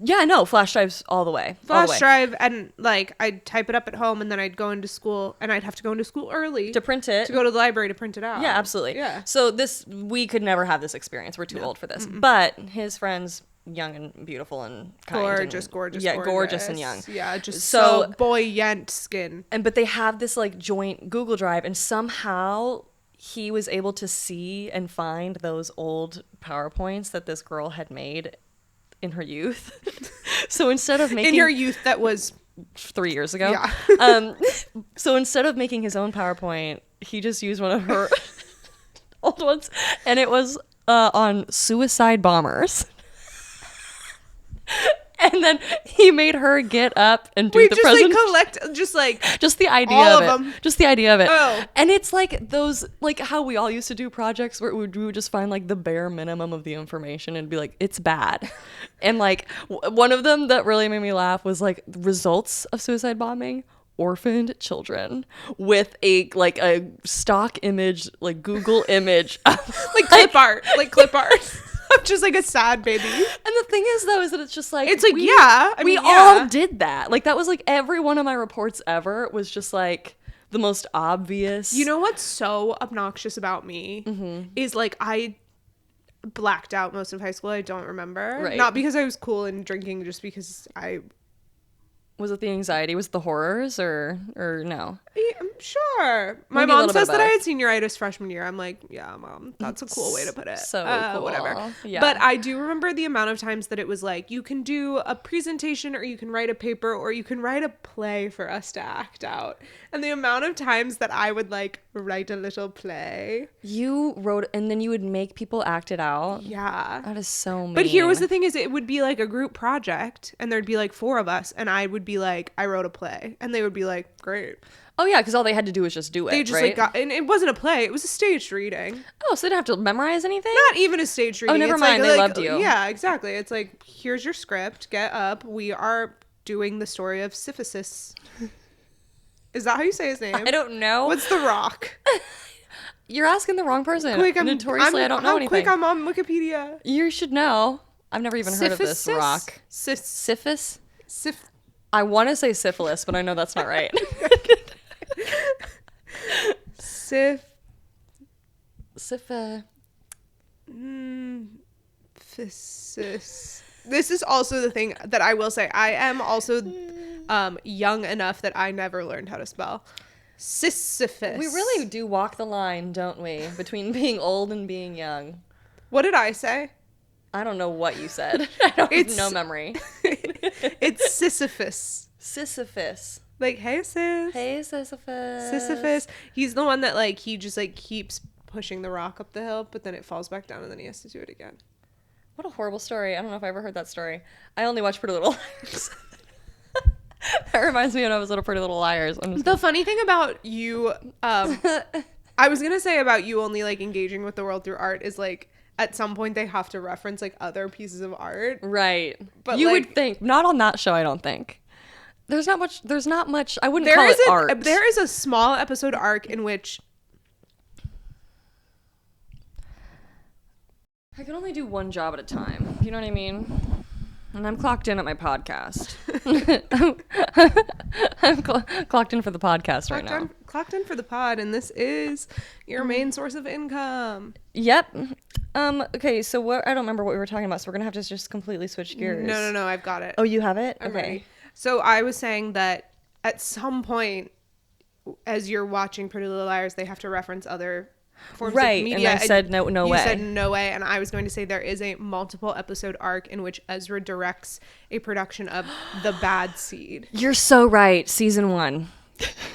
Yeah, no, flash drives all the way. all the Flash way. drive, and like I'd type it up at home, and then I'd go into school, and I'd have to go into school early To print it. to go to the library to print it out. Yeah, absolutely. Yeah. So we could never have this experience. We're too old for this. But his friends young and beautiful and kind. Gorgeous, and, gorgeous, yeah, gorgeous. gorgeous and young. Yeah, just So- so buoyant skin. But they have this like joint Google Drive, and somehow he was able to see and find those old PowerPoints that this girl had made in her youth. So instead of making In your youth, that was 3 years ago, Yeah. so instead of making his own PowerPoint, he just used one of her old ones, and it was on suicide bombers. And then he made her get up and do we the just like presentation. collect, just like Just the idea all of of it. them. Just the idea of it. Oh. And it's like those, like how we all used to do projects where we would just find like the bare minimum of the information and be like, it's bad. And like one of them that really made me laugh was like results of suicide bombing. Orphaned children with a stock image, like Google image, like clip art, of just like a sad baby. And the thing is, though, is that it's just like It's like, we yeah, all did that. Like that was like every one of my reports ever was just like the most obvious. You know what's so obnoxious about me is like I blacked out most of high school. I don't remember. Right. Not because I was cool and drinking, just because I. Was it the anxiety? Was it the horrors or no? I'm sure. My Maybe a mom little bit says of that I both. had senioritis freshman year. I'm like, yeah, mom, that's a cool way to put it. So cool. Whatever. Yeah. But I do remember the amount of times that it was like, you can do a presentation or you can write a paper or you can write a play for us to act out. And the amount of times that I would like write a little play. You wrote, and then you would make people act it out. Yeah. That is so mean. But here was the thing is it would be like a group project and there'd be like 4 of us and I would be like, I wrote a play. And they would be like, great. Oh yeah, because all they had to do was just do it. They just right? like got, and it wasn't a play, it was a staged reading. Oh, so they didn't have to memorize anything? Not even a stage reading. never It's mind, like, they loved you. Yeah, exactly. It's like, here's your script. Get up. We are doing the story of Sisyphus. Is that how you say his name? I don't know. What's the Rock? You're asking the wrong person. Quick, Notoriously, I don't know how anything. quick I'm on Wikipedia. You should know. I've never even heard of this Syphilis? rock. Syphis? I want to say syphilis, but I know that's not right. Syph. This is also the thing that I will say. I am also young enough that I never learned how to spell. Sisyphus. We really do walk the line, don't we? Between being old and being young. What did I say? I don't know what you said. I don't have It's- no memory. It's Sisyphus. Sisyphus. Like, hey sis. Hey, Sisyphus. Sisyphus. He's the one that like he just like keeps pushing the rock up the hill, but then it falls back down and then he has to do it again. What a horrible story. I don't know if I ever heard that story. I only watched Pretty Little Liars. That reminds me when I was little Pretty Little Liars. The funny thing about you, I was gonna say about you only like engaging with the world through art is like at some point they have to reference like other pieces of art. Right. But, you like- would think. Not on that show, I don't think. There's not much. I wouldn't There call is it art. there is a small episode arc in which I can only do one job at a time. You know what I mean? And I'm clocked in at my podcast. I'm clocked in for the podcast right now. clocked in for the pod, and this is your main source of income. Yep. Okay, so what? I don't remember what we were talking about, so we're gonna have to just completely switch gears. No, I've got it. Oh, you have it? I'm Okay. ready. So I was saying that at some point, as you're watching Pretty Little Liars, they have to reference other forms Right, of and media. I said no way. You said no way, and I was going to say there is a multiple episode arc in which Ezra directs a production of The Bad Seed. You're so right. Season 1.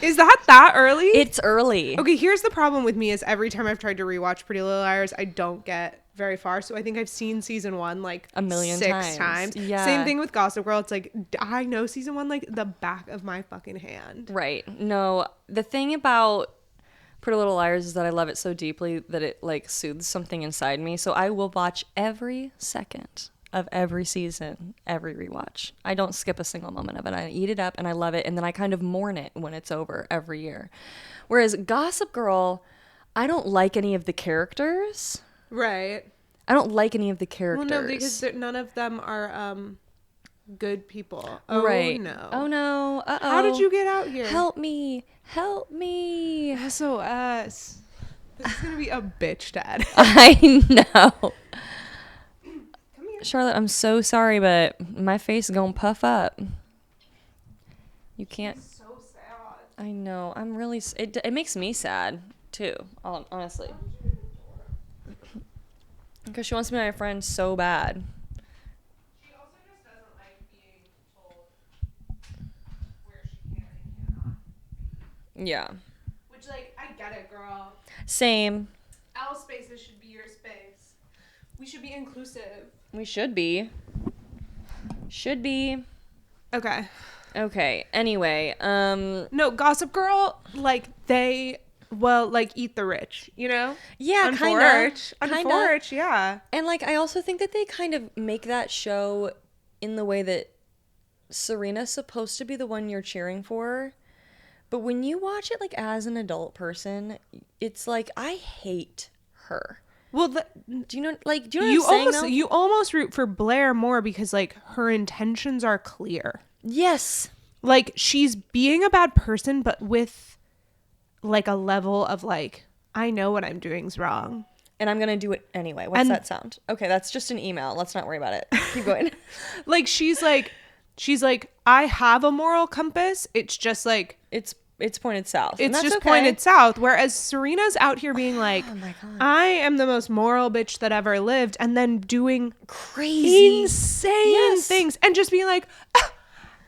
Is that early? It's early. Okay, here's the problem with me is every time I've tried to rewatch Pretty Little Liars, I don't get very far. So I think I've seen season 1 like A million 6 times. Yeah. Same thing with Gossip Girl. It's like I know season 1 like the back of my fucking hand. Right. No, the thing about Pretty Little Liars is that I love it so deeply that it like soothes something inside me. So I will watch every second of every season, every rewatch. I don't skip a single moment of it. I eat it up and I love it. And then I kind of mourn it when it's over every year. Whereas Gossip Girl, I don't like any of the characters. Right. I don't like any of the characters. Well, no, because none of them are good people. Oh, right. no. Oh no. Uh-oh. How did you get out here? Help me. Help me. SOS. This is going to be a bitch, Dad. I know. Come Charlotte, I'm so sorry, but my face gonna puff up. You can't. So sad. I know. I'm really. It makes me sad too. Honestly. Because she wants to be my friend so bad. She also just doesn't like being told where she can and cannot. Yeah. Which, like, I get it, girl. Same. Our spaces should be your space. We should be inclusive. We should be. Should be. Okay. Okay. Anyway, No, Gossip Girl, like, they will, like, eat the rich, you know? yeah, kind of. Unfortunate, yeah. And like I also think that they kind of make that show in the way that Serena's supposed to be the one you're cheering for. But when you watch it like as an adult person, it's like I hate her. Well, Do you know what I'm saying? almost though? you almost root for Blair more because, like, her intentions are clear. Yes. Like, she's being a bad person, but with, like, a level of, like, I know what I'm doing's wrong. And I'm going to do it anyway. What's that sound? Okay, that's just an email. Let's not worry about it. Keep going. Like, she's like, I have a moral compass. It's just, like, It's pointed south. And it's that's just okay. pointed south. Whereas Serena's out here being like, Oh my God. I am the most moral bitch that ever lived. And then doing Crazy. insane things. And just being like, "Ah,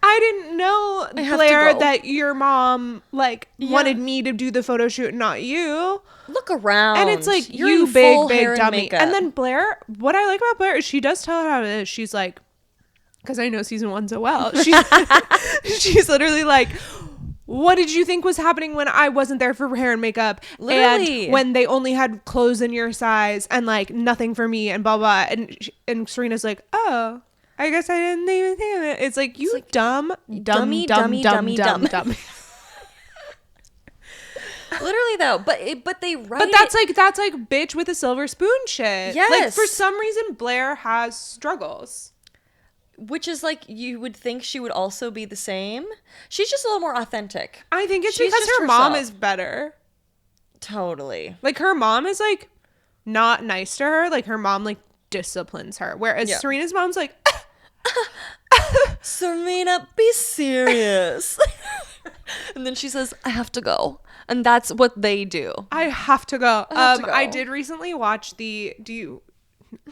I didn't know, have to Blair, go." that your mom, like, wanted me to do the photo shoot, not you. Look around. And it's like, You're you in big, full hair big and dummy. makeup. And then Blair, what I like about Blair is she does tell her how it is. She's like, because I know season 1 so well. She's literally like, what did you think was happening when I wasn't there for hair and makeup? Literally. And when they only had clothes in your size and, like, nothing for me and blah, blah. And Serena's like, oh, I guess I didn't even think of it. It's like, you dumb. Dummy. Literally though, but they write But that's like bitch with a silver spoon shit. Like, Yes. for some reason, Blair has struggles. which is like you would think she would also be the same. She's just a little more authentic. I think it's She's because just her mom herself. is better. Totally. Like, her mom is, like, not nice to her. Like, her mom, like, disciplines her. Whereas Yeah. Serena's mom's like, Serena, be serious. And then she says, I have to go. And that's what they do. I have to go. have to go. I did recently watch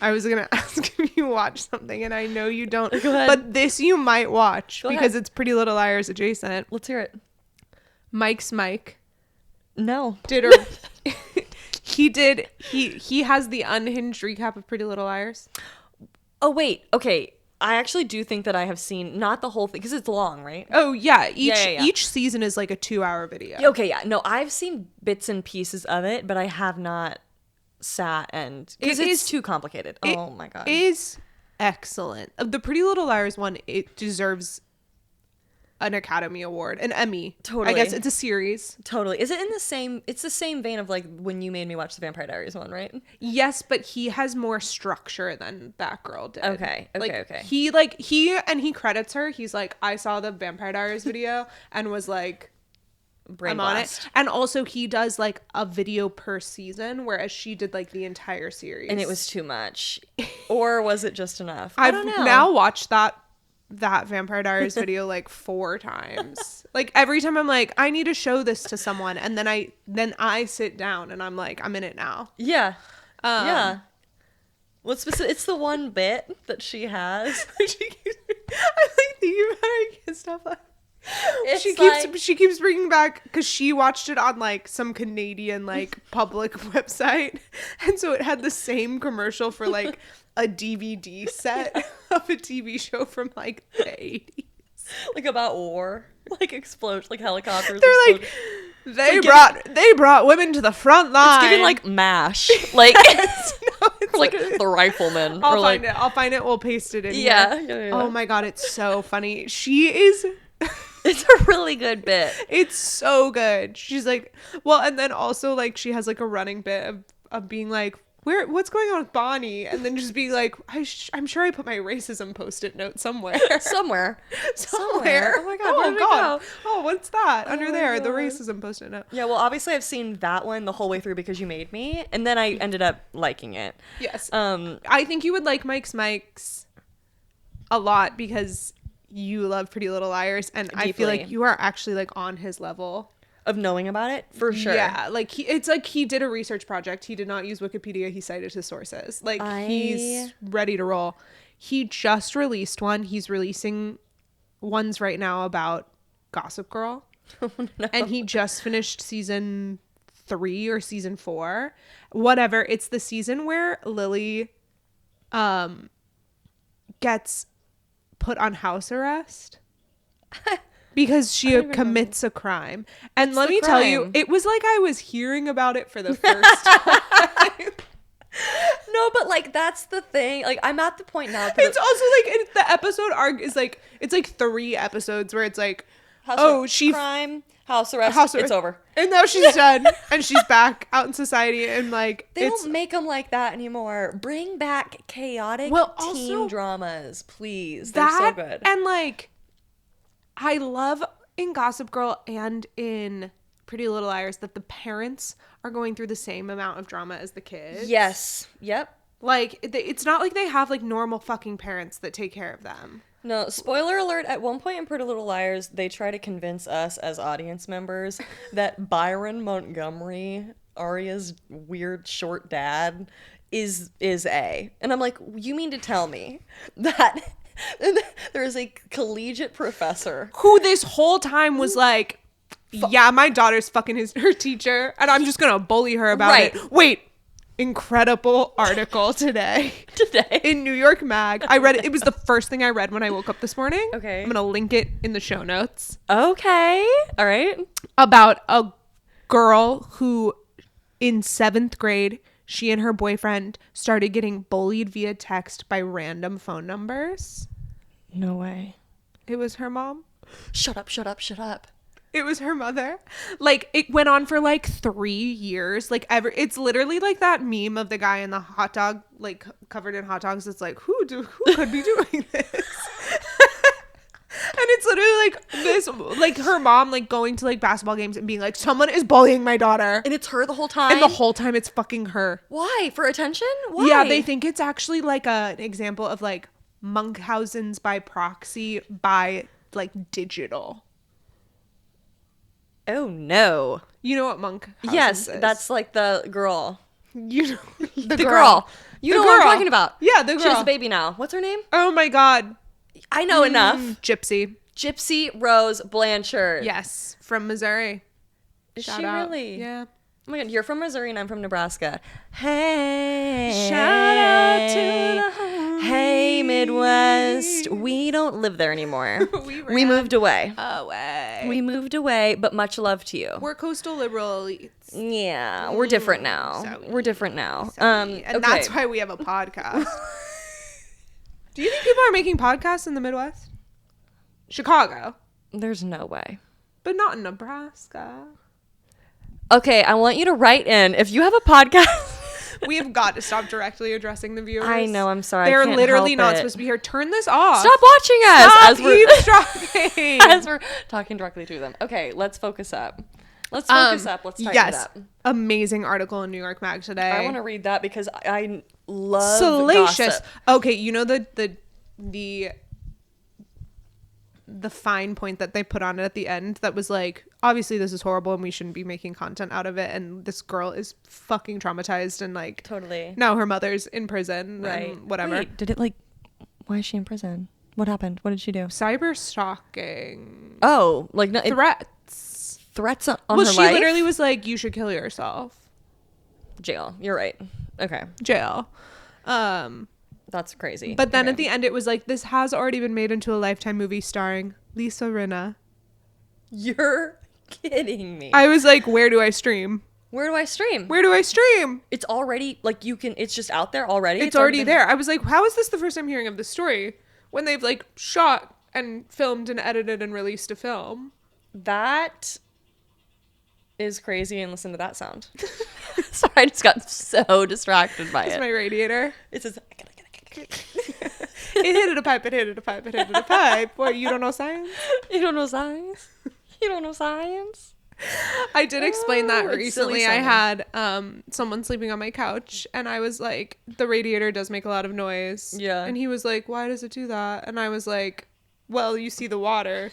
I was going to ask if you watch something, and I know you don't. Go ahead. But this you might watch Go because ahead. it's Pretty Little Liars adjacent. Let's hear it. Mike's Mike No. did a... He has the unhinged recap of Pretty Little Liars. Oh, wait. Okay. I actually do think that I have seen, not the whole thing, because it's long, right? Oh, yeah. Yeah. Each season is like a 2-hour video. Okay, yeah. No, I've seen bits and pieces of it, but I have not sat and... Because It it's is- too complicated. It Oh, my God. is excellent. Of the Pretty Little Liars one, it deserves an Academy Award, an Emmy. Totally. I guess it's a series. Totally. Is it in the same... It's the same vein of, like, when you made me watch the Vampire Diaries one, right? Yes, but he has more structure than that girl did. Okay, Like, okay. He credits her. He's like, I saw the Vampire Diaries video and was like, Brain I'm on blast. it. And also he does like a video per season, whereas she did like the entire series. And it was too much. Or was it just enough? I I've don't know. now watched that Vampire Diaries video like 4 times. Like, every time I'm like, I need to show this to someone, and then I sit down and I'm like, I'm in it now. Yeah. Yeah. What's specific? It's the one bit that she has. I like thinking about her and stuff like. It's She keeps bringing back, because she watched it on like some Canadian like public website, and so it had the same commercial for like a DVD set of a TV show from like the 80s. like about war, like explosion, like helicopters. They're like, exploding. they brought women to the front line. It's giving like MASH, like No, it's like literally- the Rifleman. I'll or like, find it. I'll find it. We'll paste it in. Yeah, here. yeah. Oh my God, it's so funny. She is. It's a really good bit. It's so good. She's like, well, and then also like she has like a running bit of being like, what's going on with Bonnie? And then just be like, I'm sure I put my racism post-it note somewhere. Somewhere. Somewhere. Oh my God, where did it go? Oh, what's that? Under my there, the God. racism post-it note. Yeah, well, obviously I've seen that one the whole way through because you made me, and then I ended up liking it. Yes. Um, I think you would like Mike's a lot because you love Pretty Little Liars, and I feel Deeply. like you are actually like on his level. of knowing about it, for sure. Yeah, like it's like he did a research project. He did not use Wikipedia. He cited his sources. Like he's ready to roll. He just released one. He's releasing ones right now about Gossip Girl. Oh, no. And he just finished season 3 or season 4. Whatever. It's the season where Lily gets put on house arrest. Because she commits a crime. And let me tell you, it was like I was hearing about it for the first time. No, but like that's the thing. Like I'm at the point now. It's also like the episode arc is like it's like 3 episodes where it's like, crime, house arrest. It's over. And now she's dead and she's back out in society and like They don't make them like that anymore. Bring back chaotic teen dramas, please. They're so good. And like I love in Gossip Girl and in Pretty Little Liars that the parents are going through the same amount of drama as the kids. Yes. Yep. Like, it's not like they have, like, normal fucking parents that take care of them. No, spoiler alert, at one point in Pretty Little Liars, they try to convince us as audience members that Byron Montgomery, Arya's weird short dad, is A. And I'm like, you mean to tell me that there is a collegiate professor who this whole time was like, yeah, my daughter's fucking her teacher, and I'm just gonna bully her about it. Wait, incredible article today in New York Mag. I read it. It was the first thing I read when I woke up this morning. Okay. I'm gonna link it in the show notes. Okay. All right. About a girl who in 7th grade, she and her boyfriend started getting bullied via text by random phone numbers. No way. It was her mom. Shut up. It was her mother. Like, it went on for like 3 years. Like, it's literally like that meme of the guy in the hot dog, like covered in hot dogs. It's like, who could be doing this? And it's literally like this, like her mom, like going to like basketball games and being like, someone is bullying my daughter. And it's her the whole time? And the whole time it's fucking her. Why? For attention? Why? Yeah, they think it's actually like an example of like Munchausen's by proxy by like digital. Oh no. You know what Munchausen's Yes, is? that's like the girl. You know The girl. You know what I'm talking about. Yeah, the girl. She has a baby now. What's her name? Oh my god. I know enough. Gypsy. Gypsy Rose Blanchard. Yes, from Missouri. Is Shout she out. really? Yeah. Oh my god, you're from Missouri and I'm from Nebraska. Hey. Shout out to the homies. Hey, Midwest. We don't live there anymore. We moved away. We moved away, but much love to you. We're coastal liberal elites. Yeah, we're different now. We're different now. And okay. that's why we have a podcast. Do you think people are making podcasts in the Midwest? Chicago. There's no way. But not in Nebraska. Okay, I want you to write in if you have a podcast. We have got to stop directly addressing the viewers. I know, I'm sorry. They're I can't literally help not it. supposed to be here. Turn this off. Stop watching us Stop eavesdropping. as we're talking directly to them. Okay, let's focus up. Let's tighten it up. Amazing article in New York Mag today. I want to read that because I love salacious. gossip. Okay, you know the fine point that they put on it at the end that was like, obviously this is horrible and we shouldn't be making content out of it, and this girl is fucking traumatized and like Totally. now her mother's in prison, right? And whatever. Wait, did it like? Why is she in prison? What happened? What did she do? Cyber stalking. Oh, like no, threats on well, her she life? literally was like, you should kill yourself. Jail. You're right. Okay. Jail. That's crazy. But then Okay. at the end, it was like, this has already been made into a Lifetime movie starring Lisa Rinna. You're kidding me. I was like, where do I stream? Where do I stream? Where do I stream? It's already like you can. It's just out there already. It's already there. I was like, how is this the first time hearing of this story when they've like shot and filmed and edited and released a film? That is crazy and listen to that sound. Sorry, I just got so distracted by It's it. my radiator. It says, It hit a pipe, it hit a pipe, it hit a pipe. What, you don't know science? you don't know science? You don't know science? I did explain that Oh, it's silly recently. I sounding. had someone sleeping on my couch, and I was like, the radiator does make a lot of noise. Yeah. And he was like, why does it do that? And I was like, well, you see the water.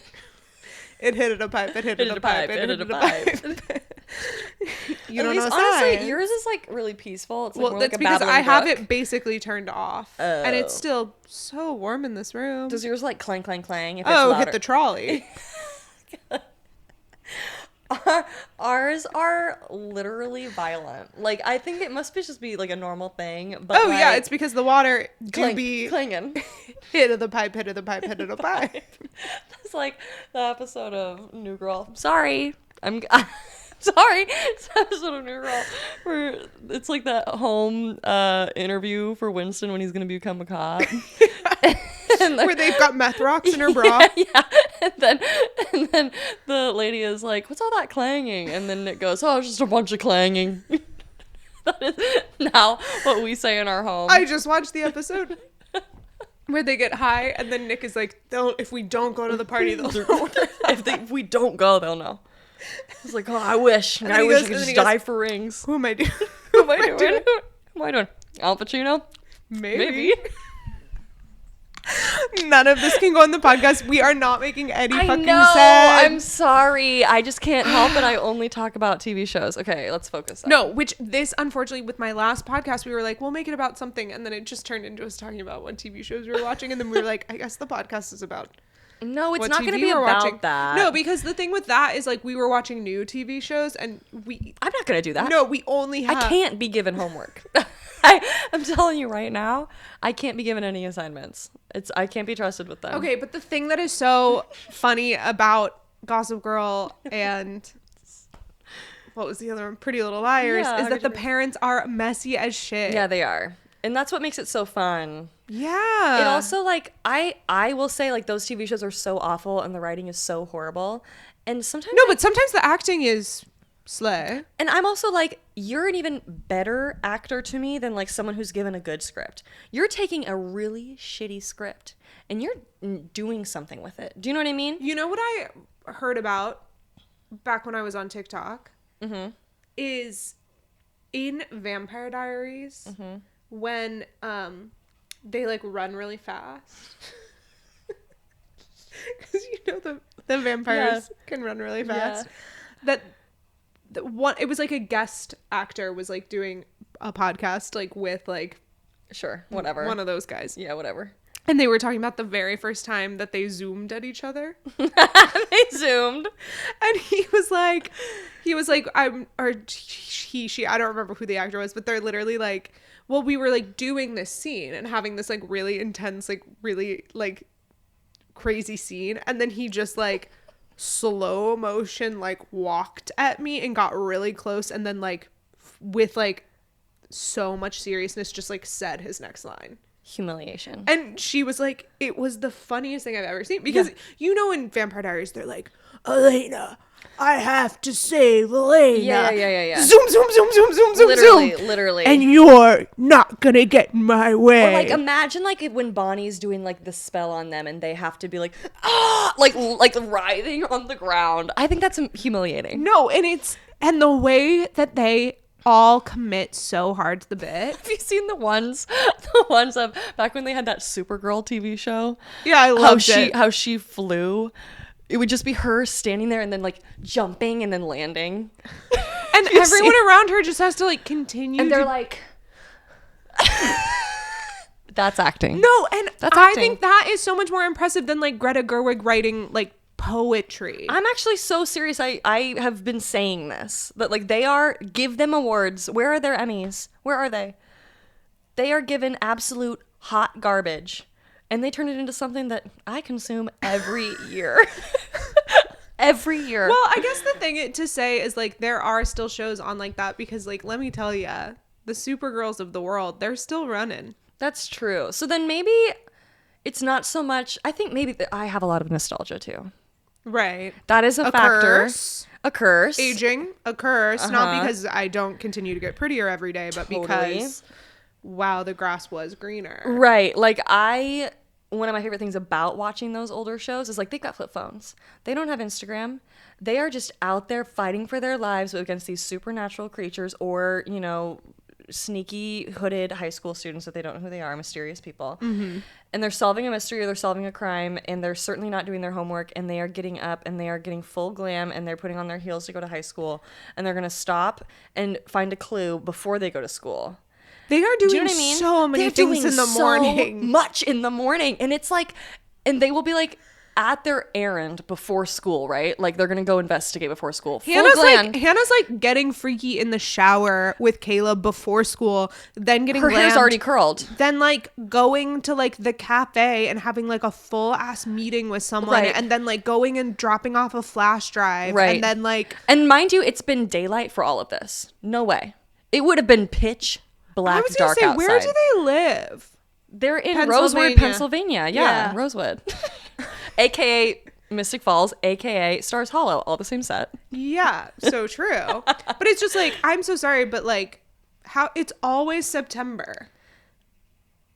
It hit a pipe, it hit a pipe, it hit a pipe. You At don't least, know honestly, science. yours is like really peaceful. It's like Well, more that's like a because babbling I have brook. it basically turned off. And it's Oh. still so warm in this room. Does yours like clang, clang, clang? If it's Oh, louder? hit the trolley. Ours are literally violent. Like, I think it must be just be like a normal thing. But Oh, yeah, like, it's because the water do clang, be clanging. hit of the pipe, hit of the pipe, hit of the pipe. It's like the episode of New Girl. Sorry, I'm sorry. It's the episode of New Girl where it's like that home interview for Winston when he's gonna become a cop. And Where they've got meth rocks in her bra. yeah. And then the lady is like, "What's all that clanging?" And then Nick goes, "Oh, it's just a bunch of clanging." That is now what we say in our home. I just watched the episode where they get high, and then Nick is like, if we don't go to the party, they'll know. if we don't go, they'll know. It's like, oh, I wish. then I he wish goes- I could and then just he goes, die for rings. Who am I doing? Who am I doing? Who am I doing? Al Pacino? Maybe. None of this can go on the podcast. We are not making any I fucking know. sense. I'm sorry. I just can't help it. I only talk about TV shows. Okay, let's focus. No, which this, unfortunately, with my last podcast, we were like, we'll make it about something. And then it just turned into us talking about what TV shows we were watching. And then we were like, I guess the podcast is about No, it's what not TV going to be we're about watching. that. No, because the thing with that is like we were watching new TV shows and I'm not going to do that. no, we only have. I can't be given homework. I'm telling you right now, I can't be given any assignments. I can't be trusted with them. Okay, but the thing that is so funny about Gossip Girl and what was the other one? Pretty Little Liars Yeah, is How that Could You the Be- parents are messy as shit. Yeah, they are. And that's what makes it so fun. Yeah. It also, like, I will say, like, those TV shows are so awful and the writing is so horrible. And sometimes No, but sometimes the acting is slay. and I'm also like, you're an even better actor to me than like someone who's given a good script. You're taking a really shitty script and you're doing something with it. Do you know what I mean? You know what I heard about back when I was on TikTok? Mm-hmm. Is in Vampire Diaries Mm-hmm. when they like run really fast. Because you know the vampires can run really fast. That the one, it was like a guest actor was like doing a podcast like with like Sure, whatever. one of those guys. Yeah, whatever. And they were talking about the very first time that they zoomed at each other. They zoomed. And he was like, she, I don't remember who the actor was, but they're literally like, well, we were like doing this scene and having this like really intense, like really like crazy scene. And then he just like slow motion, like walked at me and got really close. And then like with like so much seriousness, just like said his next line. Humiliation. And she was like, it was the funniest thing I've ever seen. Because, Yeah. you know, in Vampire Diaries, they're like, Elena, I have to save Elena. Yeah. Zoom, zoom, zoom, zoom, zoom, zoom, Literally, zoom. literally. And you're not going to get in my way. Or like imagine like when Bonnie's doing like the spell on them and they have to be like like writhing on the ground. I think that's humiliating. No, and the way that they all commit so hard to the bit. Have you seen the ones of back when they had that Supergirl TV show? Yeah, I loved it. How she flew. It would just be her standing there and then like jumping and then landing. And you everyone see- around her just has to like continue. And they're to- like that's acting. no, and That's I acting. think that is so much more impressive than like Greta Gerwig writing like poetry. I'm actually so serious. I have been saying this. That like give them awards. Where are their Emmys? Where are they? They are given absolute hot garbage. And they turn it into something that I consume every year. Every year. Well, I guess the thing to say is like there are still shows on like that because like let me tell you, the Supergirls of the world, they're still running. That's true. So then maybe it's not so much. I think maybe I have a lot of nostalgia too. Right. That is a factor. Curse. A curse. Aging, a curse. Not Uh-huh. because I don't continue to get prettier every day, but Totally. because, wow, the grass was greener. Right. Like one of my favorite things about watching those older shows is like they've got flip phones. They don't have Instagram. They are just out there fighting for their lives against these supernatural creatures or, you know, sneaky hooded high school students that they don't know who they are, mysterious people. Mm-hmm. And they're solving a mystery or they're solving a crime and they're certainly not doing their homework and they are getting up and they are getting full glam and they're putting on their heels to go to high school and they're going to stop and find a clue before they go to school. They are Do doing you know what I mean? so many They're things doing in the so morning. much in the morning. And it's like, and they will be like at their errand before school, right? Like they're going to go investigate before school. Full glam. Hannah's like getting freaky in the shower with Caleb before school, then getting Her hair's glammed, already curled. then like going to like the cafe and having like a full ass meeting with someone, Right. and then like going and dropping off a flash drive, Right. and then like And mind you, it's been daylight for all of this. No way. It would have been pitch I black, was gonna dark say, outside. where do they live? They're in Pennsylvania. Rosewood, Pennsylvania. Yeah, Yeah. Rosewood. AKA Mystic Falls, AKA Stars Hollow, all the same set. Yeah, so true. But it's just like, I'm so sorry, but like, how it's always September.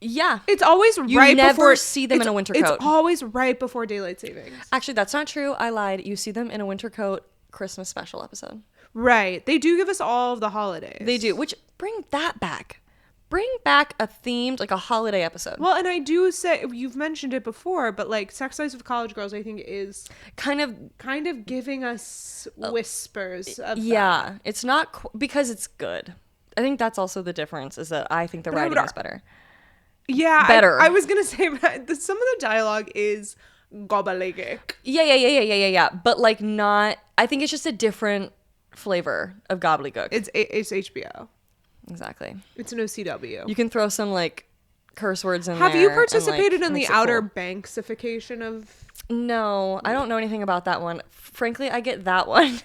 Yeah. It's always You right never before see them in a winter coat. It's always right before daylight savings. Actually, that's not true. I lied. You see them in a winter coat Christmas special episode. Right. They do give us all of the holidays. They do, which bring that back. Bring back a themed, like a holiday episode. Well, and I do say, you've mentioned it before, but like Sex Lives of College Girls, I think is Kind of, kind of giving us whispers of yeah. It's not, because it's good. I think that's also the difference, is that I think the But I writing would is better. Yeah. Better. I was going to say, some of the dialogue is gobbledygook. Yeah. But like not, I think it's just a different flavor of gobbledygook. It's HBO. Exactly. It's no CW. You can throw some like curse words in Have there. you and, like, participated in the makes it Outer cool. Banksification of... No, I don't know anything about that one. Frankly, I get that one.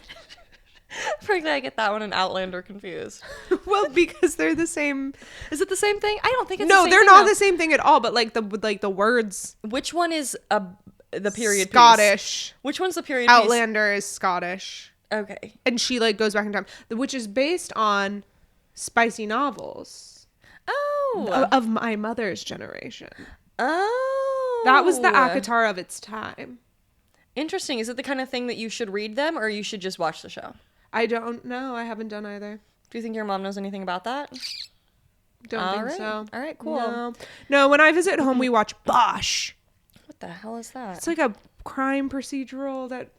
Frankly, I get that one and Outlander confused. Well, because they're the same... Is it the same thing? I don't think it's the No, same they're thing, not though. the same thing at all, but like the words... Which one is the period piece? Scottish. Which one's the period piece? Outlander is Scottish. Okay. And she like goes back in time, which is based on spicy novels Oh. of my mother's generation. Oh. That was the ACOTAR of its time. Interesting. Is it the kind of thing that you should read them or you should just watch the show? I don't know. I haven't done either. Do you think your mom knows anything about that? Don't All think right. so. All right, cool. No, when I visit home, we watch Bosch. What the hell is that? It's like a crime procedural that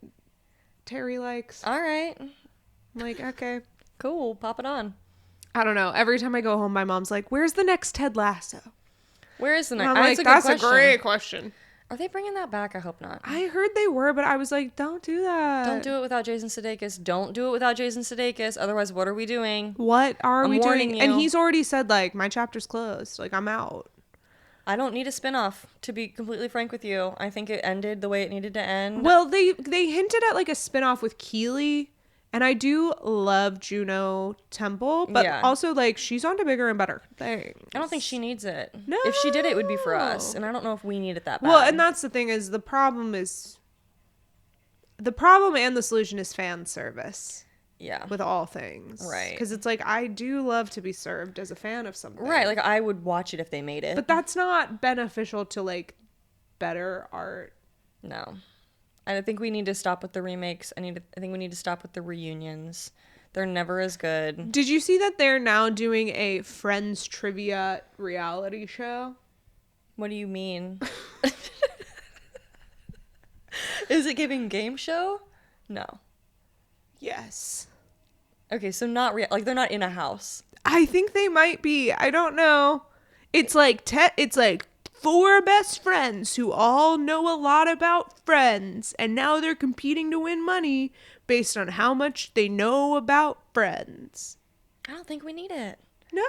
Terry likes. All right. I'm like, okay. Cool. Pop it on. I don't know. Every time I go home, my mom's like, "Where's the next Ted Lasso?" Where is the And next? I'm like, "That's a question. great question." Are they bringing that back? I hope not. I heard they were, but I was like, "Don't do that. Don't do it without Jason Sudeikis. Don't do it without Jason Sudeikis. Otherwise, what are we doing? What are I'm we warning doing?" you. And he's already said like, "My chapter's closed. Like, I'm out." I don't need a spinoff, to be completely frank with you. I think it ended the way it needed to end. Well, they hinted at like a spinoff with Keeley, and I do love Juno Temple, but Yeah. also like she's on to bigger and better things. I don't think she needs it. If she did it, it would be for us. And I don't know if we need it that bad. Well, and that's the thing is the problem and the solution is fan service yeah. with all things. Right. Because it's like, I do love to be served as a fan of something. Right. Like, I would watch it if they made it. But that's not beneficial to like better art. No. I think we need to stop with the remakes. I think we need to stop with the reunions. They're never as good. Did you see that they're now doing a Friends trivia reality show? What do you mean? Is it giving game show? No. Yes. Okay, so not like they're not in a house. I think they might be. I don't know. It's like four best friends who all know a lot about Friends, and now they're competing to win money based on how much they know about Friends. I don't think we need it. No.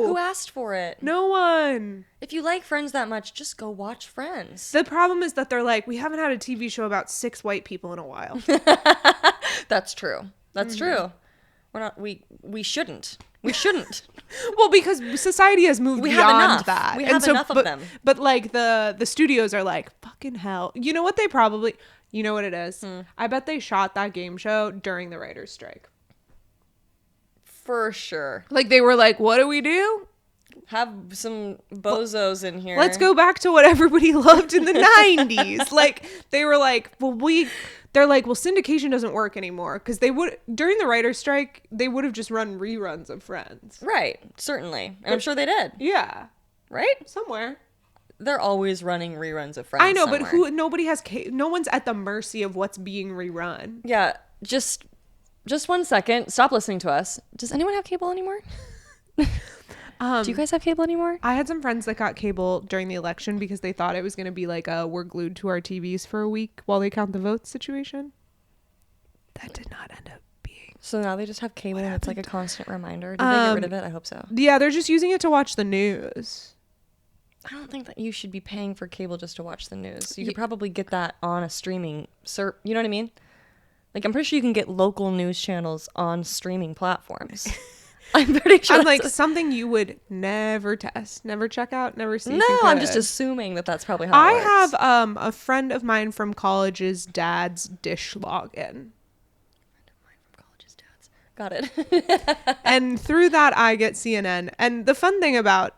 Who asked for it? No one. If you like Friends that much, just go watch Friends. The problem is that they're like, we haven't had a TV show about 6 white people in a while. That's true. That's true. We're not. We shouldn't. We shouldn't. Well, because society has moved We have beyond enough. that. We have enough of them. But like the studios are like, fucking hell. You know what they probably, you know what it is? I bet they shot that game show during the writer's strike. For sure. Like they were like, what do we do? Have some bozos in here. Let's go back to what everybody loved in the 90s. Like they were like, they're like, well, syndication doesn't work anymore because they would during the writer's strike they would have just run reruns of Friends. Right, certainly, and I'm sure they did. Yeah, Right, somewhere. they're always running reruns of Friends. I know, somewhere. but nobody has no one's at the mercy of what's being rerun. Yeah, just 1 second. Stop listening to us. Does anyone have cable anymore? Do you guys have cable anymore? I had some friends that got cable during the election because they thought it was going to be like a we're glued to our TVs for a week while they count the votes situation. That did not end up being. So now they just have cable and it's like a constant reminder. Did they get rid of it? I hope so. Yeah, they're just using it to watch the news. I don't think that you should be paying for cable just to watch the news. You could probably get that on a streaming you know what I mean? Like, I'm pretty sure you can get local news channels on streaming platforms. I'm pretty sure. I'm like something you would never test, never check out, never see. No, I'm just assuming that that's probably how it works. I have a friend of mine from college's dad's Dish login. Got it. And through that, I get CNN. And the fun thing about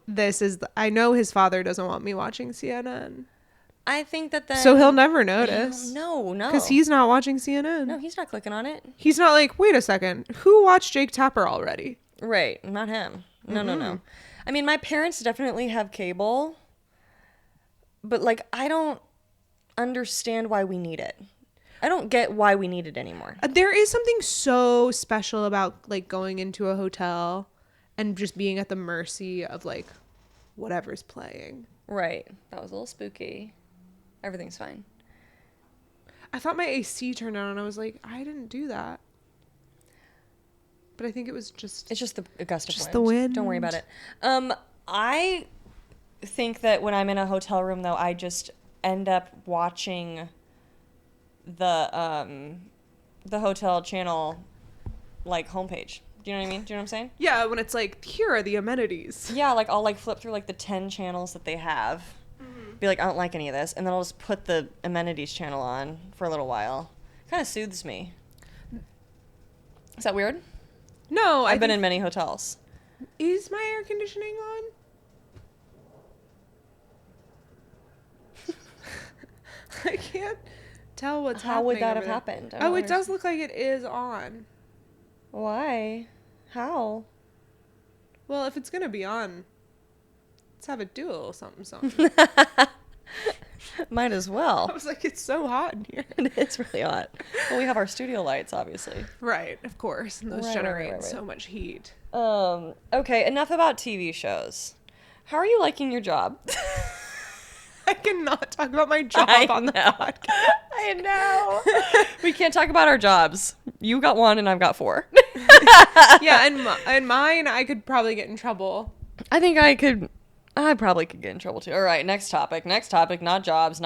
this is I know his father doesn't want me watching CNN. I think that then... So he'll never notice. No. Because he's not watching CNN. No, he's not clicking on it. He's not like, wait a second, who watched Jake Tapper already? Right, not him. No. I mean, my parents definitely have cable. But, like, I don't understand why we need it. I don't get why we need it anymore. There is something so special about like going into a hotel and just being at the mercy of like whatever's playing. Right. That was a little spooky. Everything's fine. I thought my AC turned on and I was like, I didn't do that. But I think it was just... It's just a gust of wind. Just the wind. Don't worry about it. I think that when I'm in a hotel room, though, I just end up watching the hotel channel, like, homepage. Do you know what I mean? Do you know what I'm saying? Yeah, when it's like, here are the amenities. Yeah, like, I'll, like, flip through, like, the 10 channels that they have. Be like, I don't like any of this. And then I'll just put the amenities channel on for a little while. Kind of soothes me. Is that weird? No, I've been in many hotels. Is my air conditioning on? I can't tell what's happening. How would that have over there. happened? Oh, it does look like it is on. Why? How? Well, if it's going to be on, let's have it do a little something. Might as well. I was like, it's so hot in here. It's really hot. Well, we have our studio lights, obviously. Right, of course. And those Right, generate right. so much heat. Okay, enough about TV shows. How are you liking your job? I cannot talk about my job on the podcast. I know. We can't talk about our jobs. You got 1 and I've got 4. Yeah, and mine, I could probably get in trouble. I think I probably could get in trouble too. All right, next topic. Not jobs.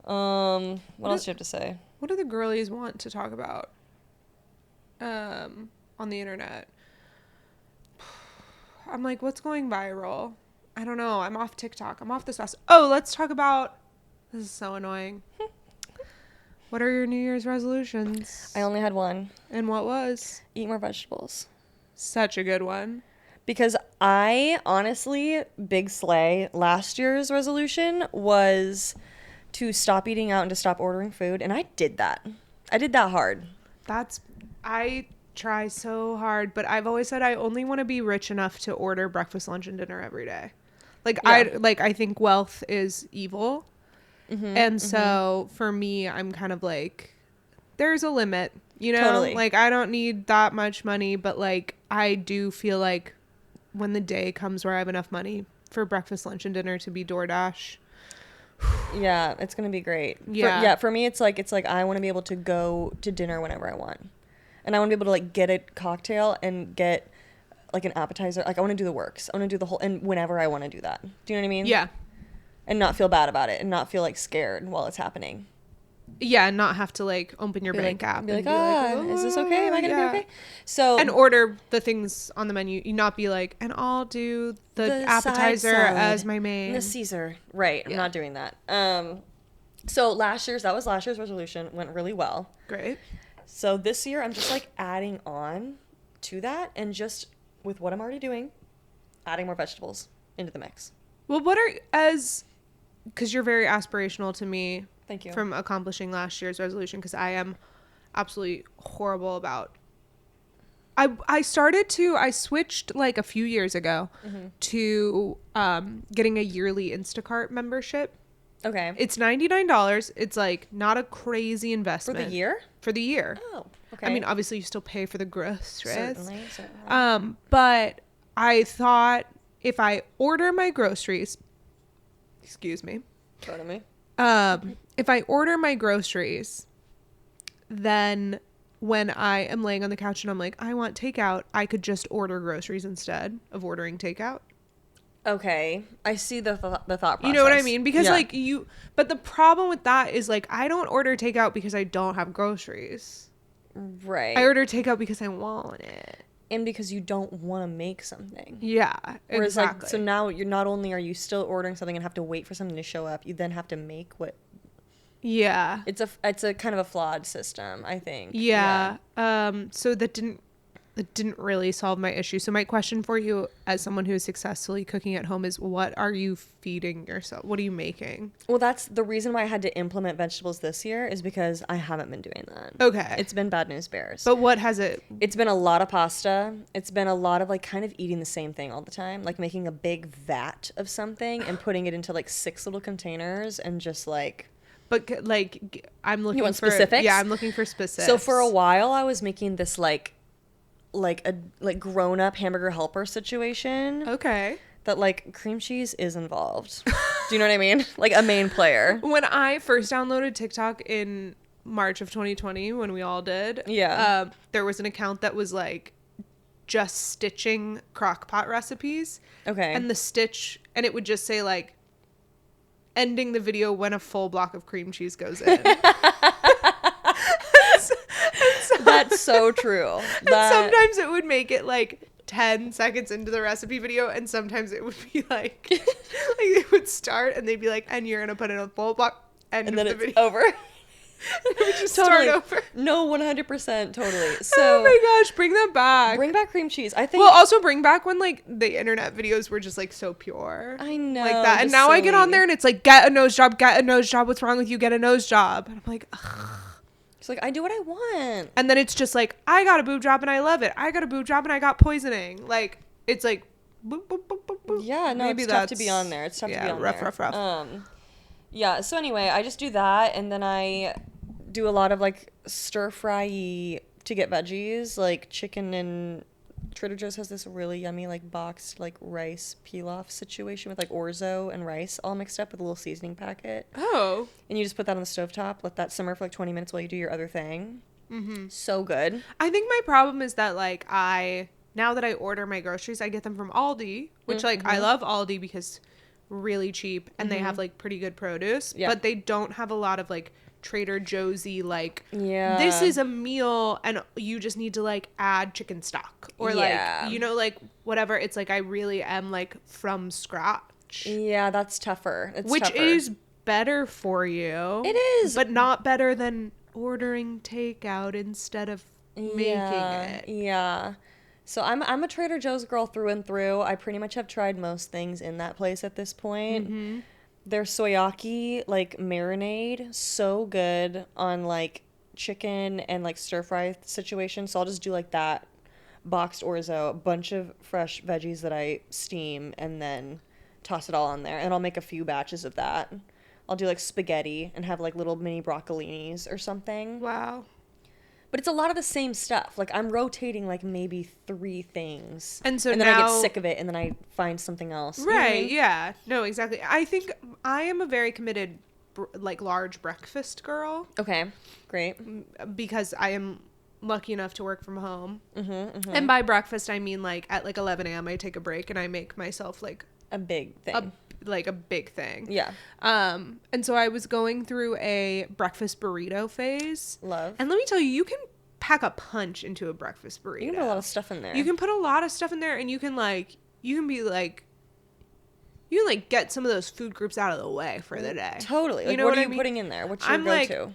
What else do you have to say? What do the girlies want to talk about on the internet? I'm like, what's going viral? I don't know. I'm off TikTok. I'm off this fast. Oh, let's talk about... This is so annoying. What are your New Year's resolutions? I only had 1. And what was? Eat more vegetables. Such a good one. Because I honestly, big slay, last year's resolution was to stop eating out and to stop ordering food. And I did that. I did that hard. I try so hard, but I've always said I only want to be rich enough to order breakfast, lunch, and dinner every day. Like, yeah. I think wealth is evil. And so for me, I'm kind of like, there's a limit, you know? Totally. Like, I don't need that much money, but like, I do feel like when the day comes where I have enough money for breakfast, lunch, and dinner to be DoorDash. Yeah, it's going to be great. Yeah. For me, it's like I want to be able to go to dinner whenever I want. And I want to be able to like get a cocktail and get like an appetizer. Like I want to do the works. I want to do the whole, and whenever I want to do that. Do you know what I mean? Yeah. And not feel bad about it and not feel like scared while it's happening. Yeah, and not have to like open your bank app Be like, and is this okay? Am I gonna yeah. be okay? So And order the things on the menu. You not be like, and I'll do the side appetizer salad as my main. and the Caesar. Right. I'm Yeah. not doing that. So that was last year's resolution. Went really well. Great. So this year I'm just like adding on to that and just with what I'm already doing, adding more vegetables into the mix. Well, because you're very aspirational to me. Thank you. From accomplishing last year's resolution, because I am absolutely horrible about. I switched like a few years ago to getting a yearly Instacart membership. Okay. It's $99. It's like not a crazy For investment. the year? For the year. Oh, okay. I mean, obviously you still pay for the groceries. certainly. But I thought if I order my groceries, excuse me. Pardon me. If I order my groceries, then when I am laying on the couch and I'm like, I want takeout, I could just order groceries instead of ordering takeout. Okay. I see the thought process. You know what I mean? Because Yeah. but the problem with that is like, I don't order takeout because I don't have groceries. Right. I order takeout because I want it. and because you don't want to make something. Yeah, Whereas exactly. like so now you're not only are you still ordering something and have to wait for something to show up, you then have to make what Yeah. it's a kind of a flawed system, I think. Yeah. So that didn't really solve my issue. So my question for you as someone who is successfully cooking at home is, what are you feeding yourself? What are you making? Well, that's the reason why I had to implement vegetables this year is because I haven't been doing that. Okay. It's been bad news bears. But what has it? It's been a lot of pasta. It's been a lot of like kind of eating the same thing all the time, like making a big vat of something and putting it into like 6 little containers and just like. But like, I'm looking want for specifics? Yeah, I'm looking for specifics. So for a while, I was making this like a grown up hamburger helper situation Okay. that like cream cheese is involved. Do you know what I mean? Like a main player. When I first downloaded TikTok in March of 2020, when we all did, Yeah. there was an account that was like just stitching crock pot recipes. Okay. And and it would just say like, ending the video when a full block of cream cheese goes in. That's so true. And sometimes it would make it like 10 seconds into the recipe video, and sometimes it would be like, like it would start and they'd be like, and you're gonna put in a full block end and of then the it's video. over. It would just Totally. start over. No, 100% totally. Oh So my gosh, bring that back. bring back cream cheese. I think Well, also bring back when like the internet videos were just like so pure. I know. Like that. And just now I get on silly. there and it's like, get a nose job, get a nose job. What's wrong with you? Get a nose job. And I'm like, ugh. It's like I do what I want. And then it's just like, I got a boob job and I love it. I got a boob job and I got poisoning. Like, it's like, boop, boop, boop, boop, boop. Yeah, no, Maybe it's tough to be on there. It's tough to be on rough, there. rough. Yeah, so anyway, I just do that and then I do a lot of like stir fry to get veggies, like chicken, and Trader Joe's has this really yummy like boxed like rice pilaf situation with like orzo and rice all mixed up with a little seasoning packet. Oh. And you just put that on the stovetop, let that simmer for like 20 minutes while you do your other thing. Mm-hmm. So good. I think my problem is that like now that I order my groceries, I get them from Aldi, which like I love Aldi because really cheap and they have like pretty good produce, Yeah. but they don't have a lot of like Trader Joe's-y like, Yeah. this is a meal and you just need to like add chicken stock or Yeah. like, you know, like whatever. It's like I really am like from scratch, Yeah, that's tougher. It's which tougher. is better for you. It is. But not better than ordering takeout instead of making it. Yeah. So I'm a Trader Joe's girl through and through. I pretty much have tried most things in that place at this point. Mm-hmm. Their soyaki like marinade, so good on like chicken and like stir fry situation. So I'll just do like that boxed orzo, a bunch of fresh veggies that I steam and then toss it all on there. And I'll make a few batches of that. I'll do like spaghetti and have like little mini broccolinis or something. Wow. But it's a lot of the same stuff. Like I'm rotating like maybe 3 things. And so then I now- get sick of it and then I find something else. You know what I Right. mean? Yeah. No, exactly. I think I am a very committed, like large breakfast girl Okay. Great. because I am lucky enough to work from home. And by breakfast, I mean like at like 11 a.m. I take a break and I make myself like A big thing. like a big thing. Yeah. And so I was going through a breakfast burrito phase. Love. And let me tell you, you can pack a punch into a breakfast burrito. You can put a lot of stuff in there. You can put a lot of stuff in there, and you can get some of those food groups out of the way for the day. Totally. Like, You know what are I you mean? putting in there? What's your I'm go-to?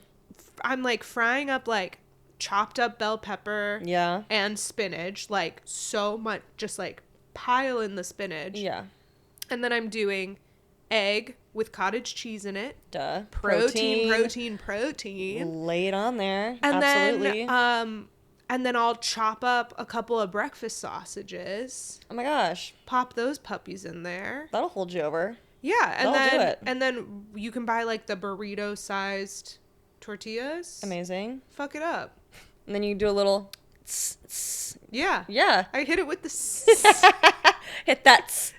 I'm like frying up like chopped up bell pepper Yeah. and spinach, like so much, just like pile in the spinach. Yeah. And then I'm doing egg with cottage cheese in it. Duh. Protein. Lay it on there. And Absolutely. then I'll chop up a couple of breakfast sausages, Oh my gosh. pop those puppies in there. That'll hold you over. Yeah, and That'll do it. then you can buy like the burrito sized tortillas. Amazing. Fuck it up. And then you do a little Yeah. yeah. I hit it with the Hit that.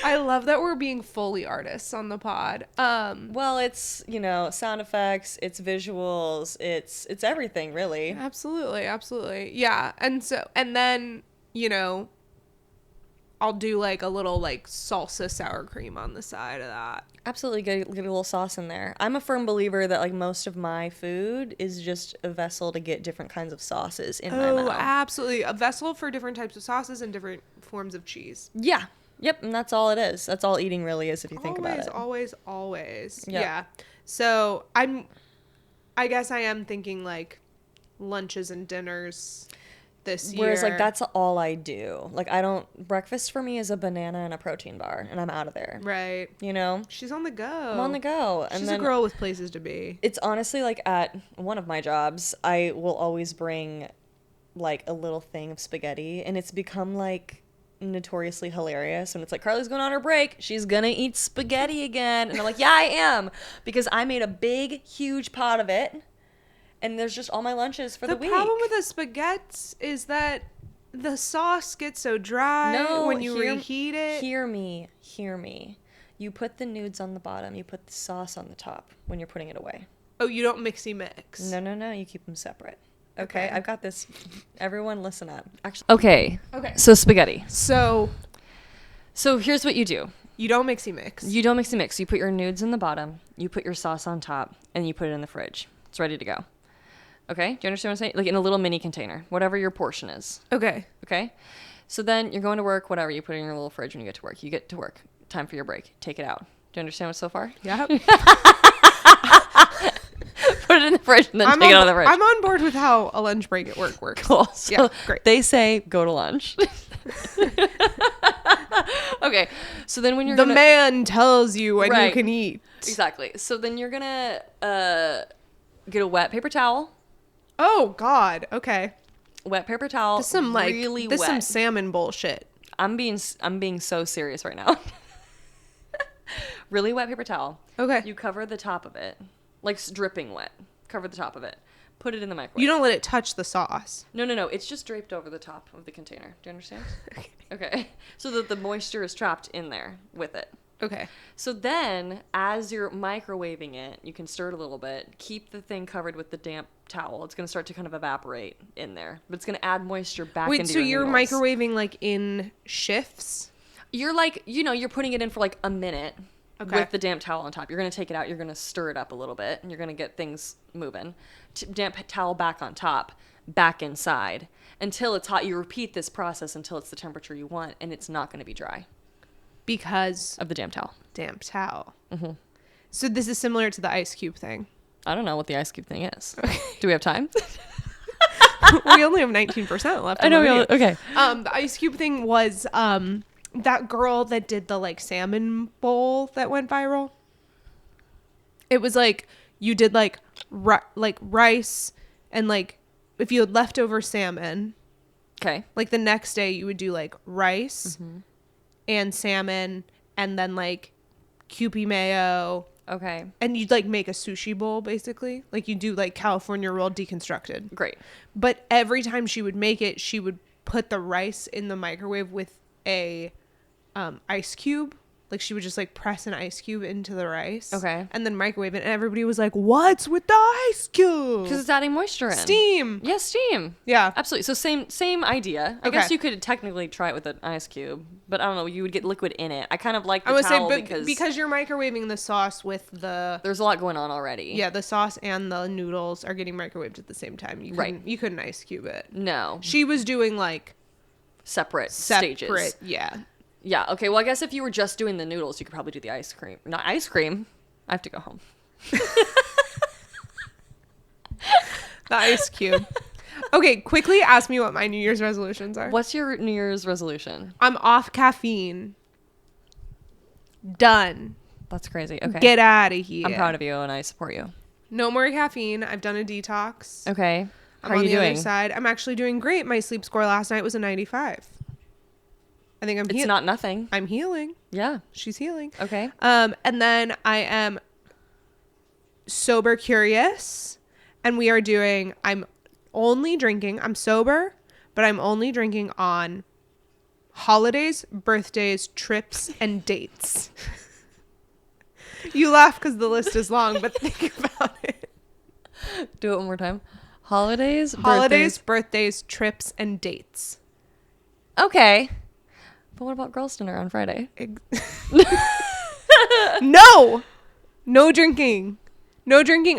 I love that we're being Foley artists on the pod. Well, it's, sound effects, it's visuals, it's everything, really. Absolutely. Yeah. And then, I'll do like a little like salsa sour cream on the side of that. Absolutely, get a little sauce in there. I'm a firm believer that like most of my food is just a vessel to get different kinds of sauces in my mouth. Absolutely. A vessel for different types of sauces and different forms of cheese. Yeah. Yep, and that's all it is. That's all eating really is if you think about it. Always. Yep. Yeah. So I guess I am thinking like lunches and dinners this year. Whereas like that's all I do. Like breakfast for me is a banana and a protein bar and I'm out of there. Right. She's on the go. I'm on the go. And She's then a girl with places to be. it's honestly like at one of my jobs, I will always bring like a little thing of spaghetti and it's become like notoriously hilarious when it's like Carly's going on her break, she's gonna eat spaghetti again, and I'm like, yeah, I am, because I made a big huge pot of it and there's just all my lunches for the week. The problem with the spaghetti is that the sauce gets so dry when you reheat it. Hear me. You put the nudes on the bottom, you put the sauce on the top when you're putting it away. Oh, you don't mixy mix. No, you keep them separate. Okay, I've got this. Everyone listen up. Actually, okay. So spaghetti. So here's what you do. You don't mixy mix. You don't mixy mix. You put your nudes in the bottom, you put your sauce on top, and you put it in the fridge. It's ready to go. Okay? Do you understand what I'm saying? Like in a little mini container, whatever your portion is. Okay. So then you're going to work, whatever, you put it in your little fridge when you get to work. You get to work. Time for your break. Take it out. Do you understand what so far? Yeah. Put it in the fridge and then take it out of the fridge. I'm on board with how a lunch break at work works. Cool. So yeah, great. They say go to lunch. Okay. So then when you're the man tells you when you can eat. Exactly. So then you're gonna get a wet paper towel. Oh God. Okay. Wet paper towel. This some like really this wet. some salmon bullshit. I'm being so serious right now. Really wet paper towel. Okay. You cover the top of it, like dripping wet. Cover the top of it. Put it in the microwave. You don't let it touch the sauce. No. It's just draped over the top of the container. Do you understand? Okay. So that the moisture is trapped in there with it. Okay. So then, as you're microwaving it, you can stir it a little bit. Keep the thing covered with the damp towel. It's going to start to kind of evaporate in there. But it's going to add moisture back into your you're noodles. microwaving like in shifts? You're like, you're putting it in for like a minute with the damp towel on top. You're going to take it out. You're going to stir it up a little bit. And you're going to get things moving. Damp towel back on top, back inside. Until it's hot. You repeat this process until it's the temperature you want. And it's not going to be dry. Because Of the damp towel. damp towel. Mm-hmm. So this is similar to the ice cube thing. I don't know what the ice cube thing is. Do we have time? We only have 19% left. I know. Okay. The ice cube thing was that girl that did the like salmon bowl that went viral. It was like you did like rice and like if you had leftover salmon. Okay. Like the next day you would do like rice and salmon and then like Kewpie mayo. Okay. And you'd like make a sushi bowl basically. Like you do like California roll deconstructed. Great. But every time she would make it, she would put the rice in the microwave with a ice cube, like she would just like press an ice cube into the rice. Okay. And then microwave it, and everybody was like, "What's with the ice cube?" Because it's adding moisture in. Steam. Yeah, steam. Yeah. Absolutely. So same idea. I Okay. guess you could technically try it with an ice cube, but I don't know. You would get liquid in it. I kind of like the I would say, towel but because you're microwaving the sauce with the there's a lot going on already. yeah, the sauce and the noodles are getting microwaved at the same time. Right. You couldn't ice cube it. No. She was doing like Separate stages. Yeah. Yeah. Okay. Well, I guess if you were just doing the noodles, you could probably do the ice cream. Not ice cream. I have to go home. The ice cube. Okay, quickly ask me what my New Year's resolutions are. What's your New Year's resolution? I'm off caffeine. Done. That's crazy. Okay. Get out of here. I'm proud of you and I support you. No more caffeine. I've done a detox. Okay. I'm How are on you the doing? other side. I'm actually doing great. My sleep score last night was a 95. I think It's not nothing. I'm healing. Yeah. She's healing. Okay. And then I am sober curious, and we are doing. I'm only drinking. I'm sober, but I'm only drinking on holidays, birthdays, trips, and dates. You laugh because the list is long, but think about it. Do it one more time. Holidays, Birthdays, trips, and dates. Okay. But what about girls' dinner on Friday? No drinking.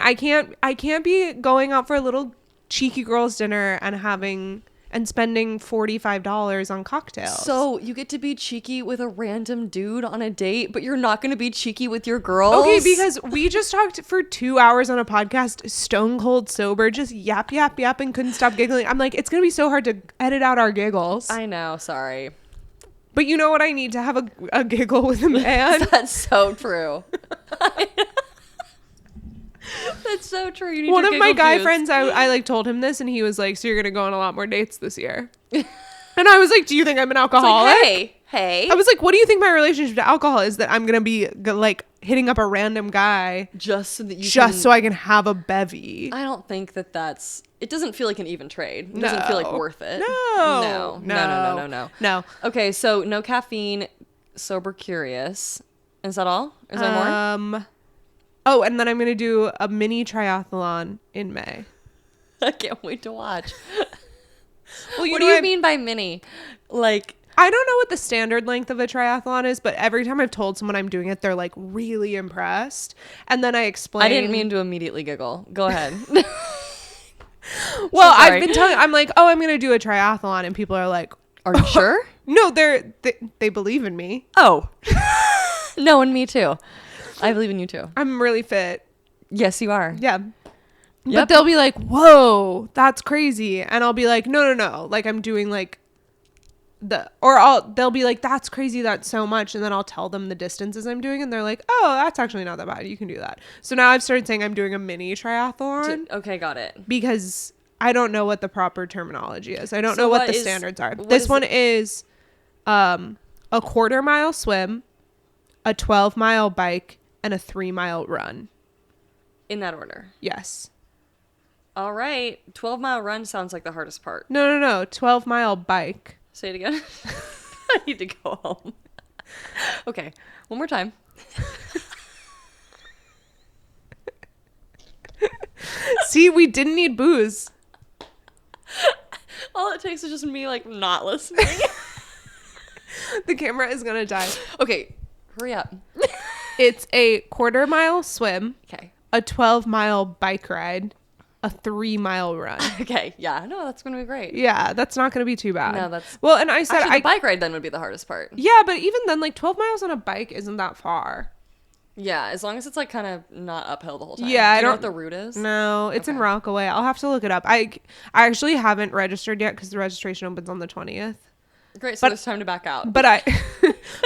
I can't be going out for a little cheeky girls' dinner and spending $45 on cocktails. So you get to be cheeky with a random dude on a date, but you're not going to be cheeky with your girls? Okay, because we just talked for 2 hours on a podcast, stone cold sober, just yap, and couldn't stop giggling. I'm like, it's going to be so hard to edit out our giggles. I know, sorry. But you know what? I need to have a giggle with a man. That's so true. That's so true. You need One your of my giggle guy juice. friends, I like told him this, and he was like, "So you're gonna go on a lot more dates this year?" And I was like, "Do you think I'm an It's alcoholic?" like, hey. I was like, "What do you think my relationship to alcohol is? That I'm gonna be like hitting up a random guy Just so that you just so I can have a bevy?" I don't think that's... It doesn't feel like an even trade. It doesn't feel like worth it. No. Okay, so no caffeine, sober curious. Is that all? Is there more? Oh, and then I'm gonna do a mini triathlon in May. I can't wait to watch. Well, What do you mean by mini? Like... I don't know what the standard length of a triathlon is, but every time I've told someone I'm doing it, they're like really impressed. And then I explain. I didn't mean to immediately giggle. Go ahead. Well, So sorry. I've been telling. I'm like, oh, I'm gonna do a triathlon, and people are like, Are you sure? no, they believe in me. Oh. No, and me too. I believe in you too. I'm really fit. Yes, you are. Yeah. But Yep. they'll be like, whoa, that's crazy. And I'll be like, no. Like I'm doing like they'll be like, that's crazy. That's so much. And then I'll tell them the distances I'm doing. And they're like, oh, that's actually not that bad. You can do that. So now I've started saying I'm doing a mini triathlon Okay, got it. because I don't know what the proper terminology is. I don't So know what what the is- standards are. what This is one it? is a 1/4-mile swim, a 12-mile bike, and a 3-mile run. In that order. Yes. All right. 12-mile run sounds like the hardest part. No. 12-mile bike. Say it again. I need to go home. Okay. One more time. See, we didn't need booze. All it takes is just me, like, not listening. The camera is going to die. Okay. Hurry up. It's a 1/4-mile swim, Okay. a 12-mile bike ride, a 3-mile run. Okay. Yeah. No, that's going to be great. Yeah, that's not going to be too bad. No, that's... Well, and I said Actually, the bike ride then would be the hardest part. Yeah, but even then, like 12 miles on a bike isn't that far. Yeah, as long as it's, like, kind of not uphill the whole time. Yeah, Do I you know don't- what the route is? No, it's in Okay. Rockaway. I'll have to look it up. I actually haven't registered yet because the registration opens on the 20th. Great, so But- there's time to back out. But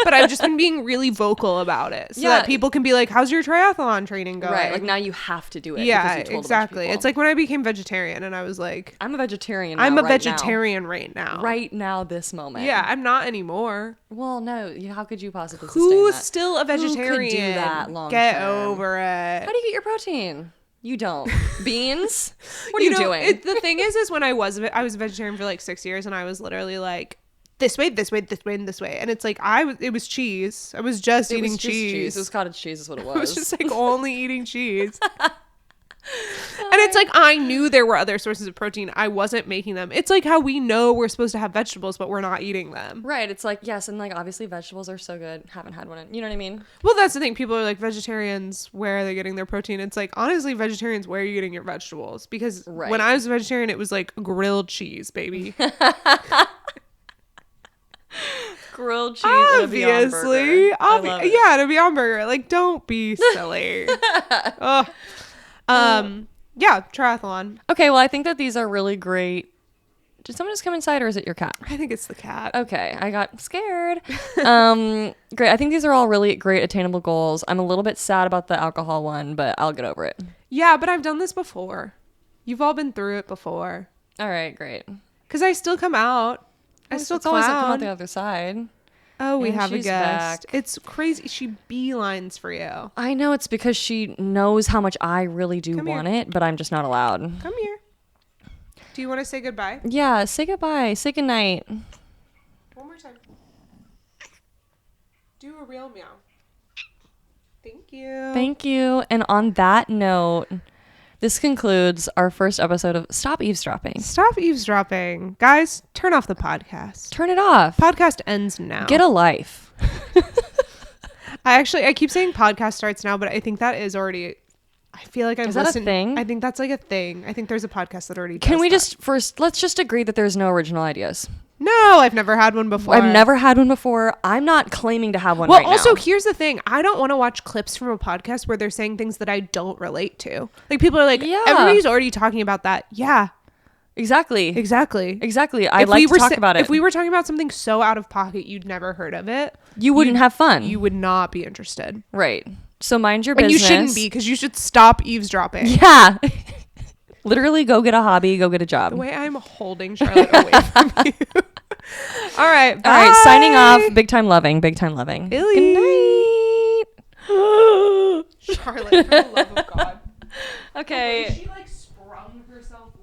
but I've just been being really vocal about it so Yeah. that people can be like, "How's your triathlon training going?" Right, like now you have to do it. Yeah, because you told a bunch of exactly. people. It's like when I became vegetarian and I was like, I'm a vegetarian. "I'm now, a right now. vegetarian right now." Right now, this moment. Yeah, I'm not anymore. Well, no. How could you possibly sustain Who's that? still a Who could do vegetarian? that long Get term? over it. How do you get your protein? You don't. Beans? What are you know, doing? The thing is when I was a vegetarian for like 6 years and I was literally like this way, this way, this way, and this way. And it's like, it was cheese. I was just eating cheese. It was cottage cheese is what it was. I was just like only eating cheese. And it's like, I knew there were other sources of protein. I wasn't making them. It's like how we know we're supposed to have vegetables, but we're not eating them. Right. It's like, yes. And like, obviously vegetables are so good. Haven't had one. You know what I mean? Well, that's the thing. People are like, vegetarians, where are they getting their protein? It's like, honestly, vegetarians, where are you getting your vegetables? Because when I was a vegetarian, it was like grilled cheese, baby. Grilled cheese and a Beyond Burger. Yeah, and a Beyond Burger. Like, don't be silly. Yeah, triathlon. Okay, well, I think that these are really great. Did someone just come inside, or is it your cat? I think it's the cat. Okay, I got scared. Great. I think these are all really great attainable goals. I'm a little bit sad about the alcohol one, but I'll get over it. Yeah, but I've done this before. You've all been through it before. All right, great. Because I still come out. I still always come out the other side. Oh, we have a she's guest. back. It's crazy. She beelines for you. I know it's because she knows how much I really do want it, but I'm just not allowed. Come here. Do you want to say goodbye? Yeah, say goodbye. Say goodnight. One more time. Do a real meow. Thank you. Thank you. And on that note, this concludes our first episode of Stop Eavesdropping. Stop eavesdropping. Guys, turn off the podcast. Turn it off. Podcast ends now. Get a life. I keep saying podcast starts now, but I think that is already... I feel like I've listened... Is that a thing? I think that's like a thing. I think there's a podcast that already does Can we that. just first... Let's just agree that there's no original ideas. No, I've never had one before. I've never had one before. I'm not claiming to have one well, right also, now. here's the thing. I don't want to watch clips from a podcast where they're saying things that I don't relate to. Like, people are like, everybody's already talking about that. Yeah. Exactly. I like to talk about it. If we were talking about something so out of pocket you'd never heard of it, you wouldn't have fun. You would not be interested. Right. So mind your business. And you shouldn't be, because you should stop eavesdropping. Yeah. Literally go get a hobby, go get a job. The way I'm holding Charlotte away from you. All right. Bye. All right. Signing off. Big time loving. Big time loving. Billy. Good night. Charlotte, for the love of God. Okay. She like sprung herself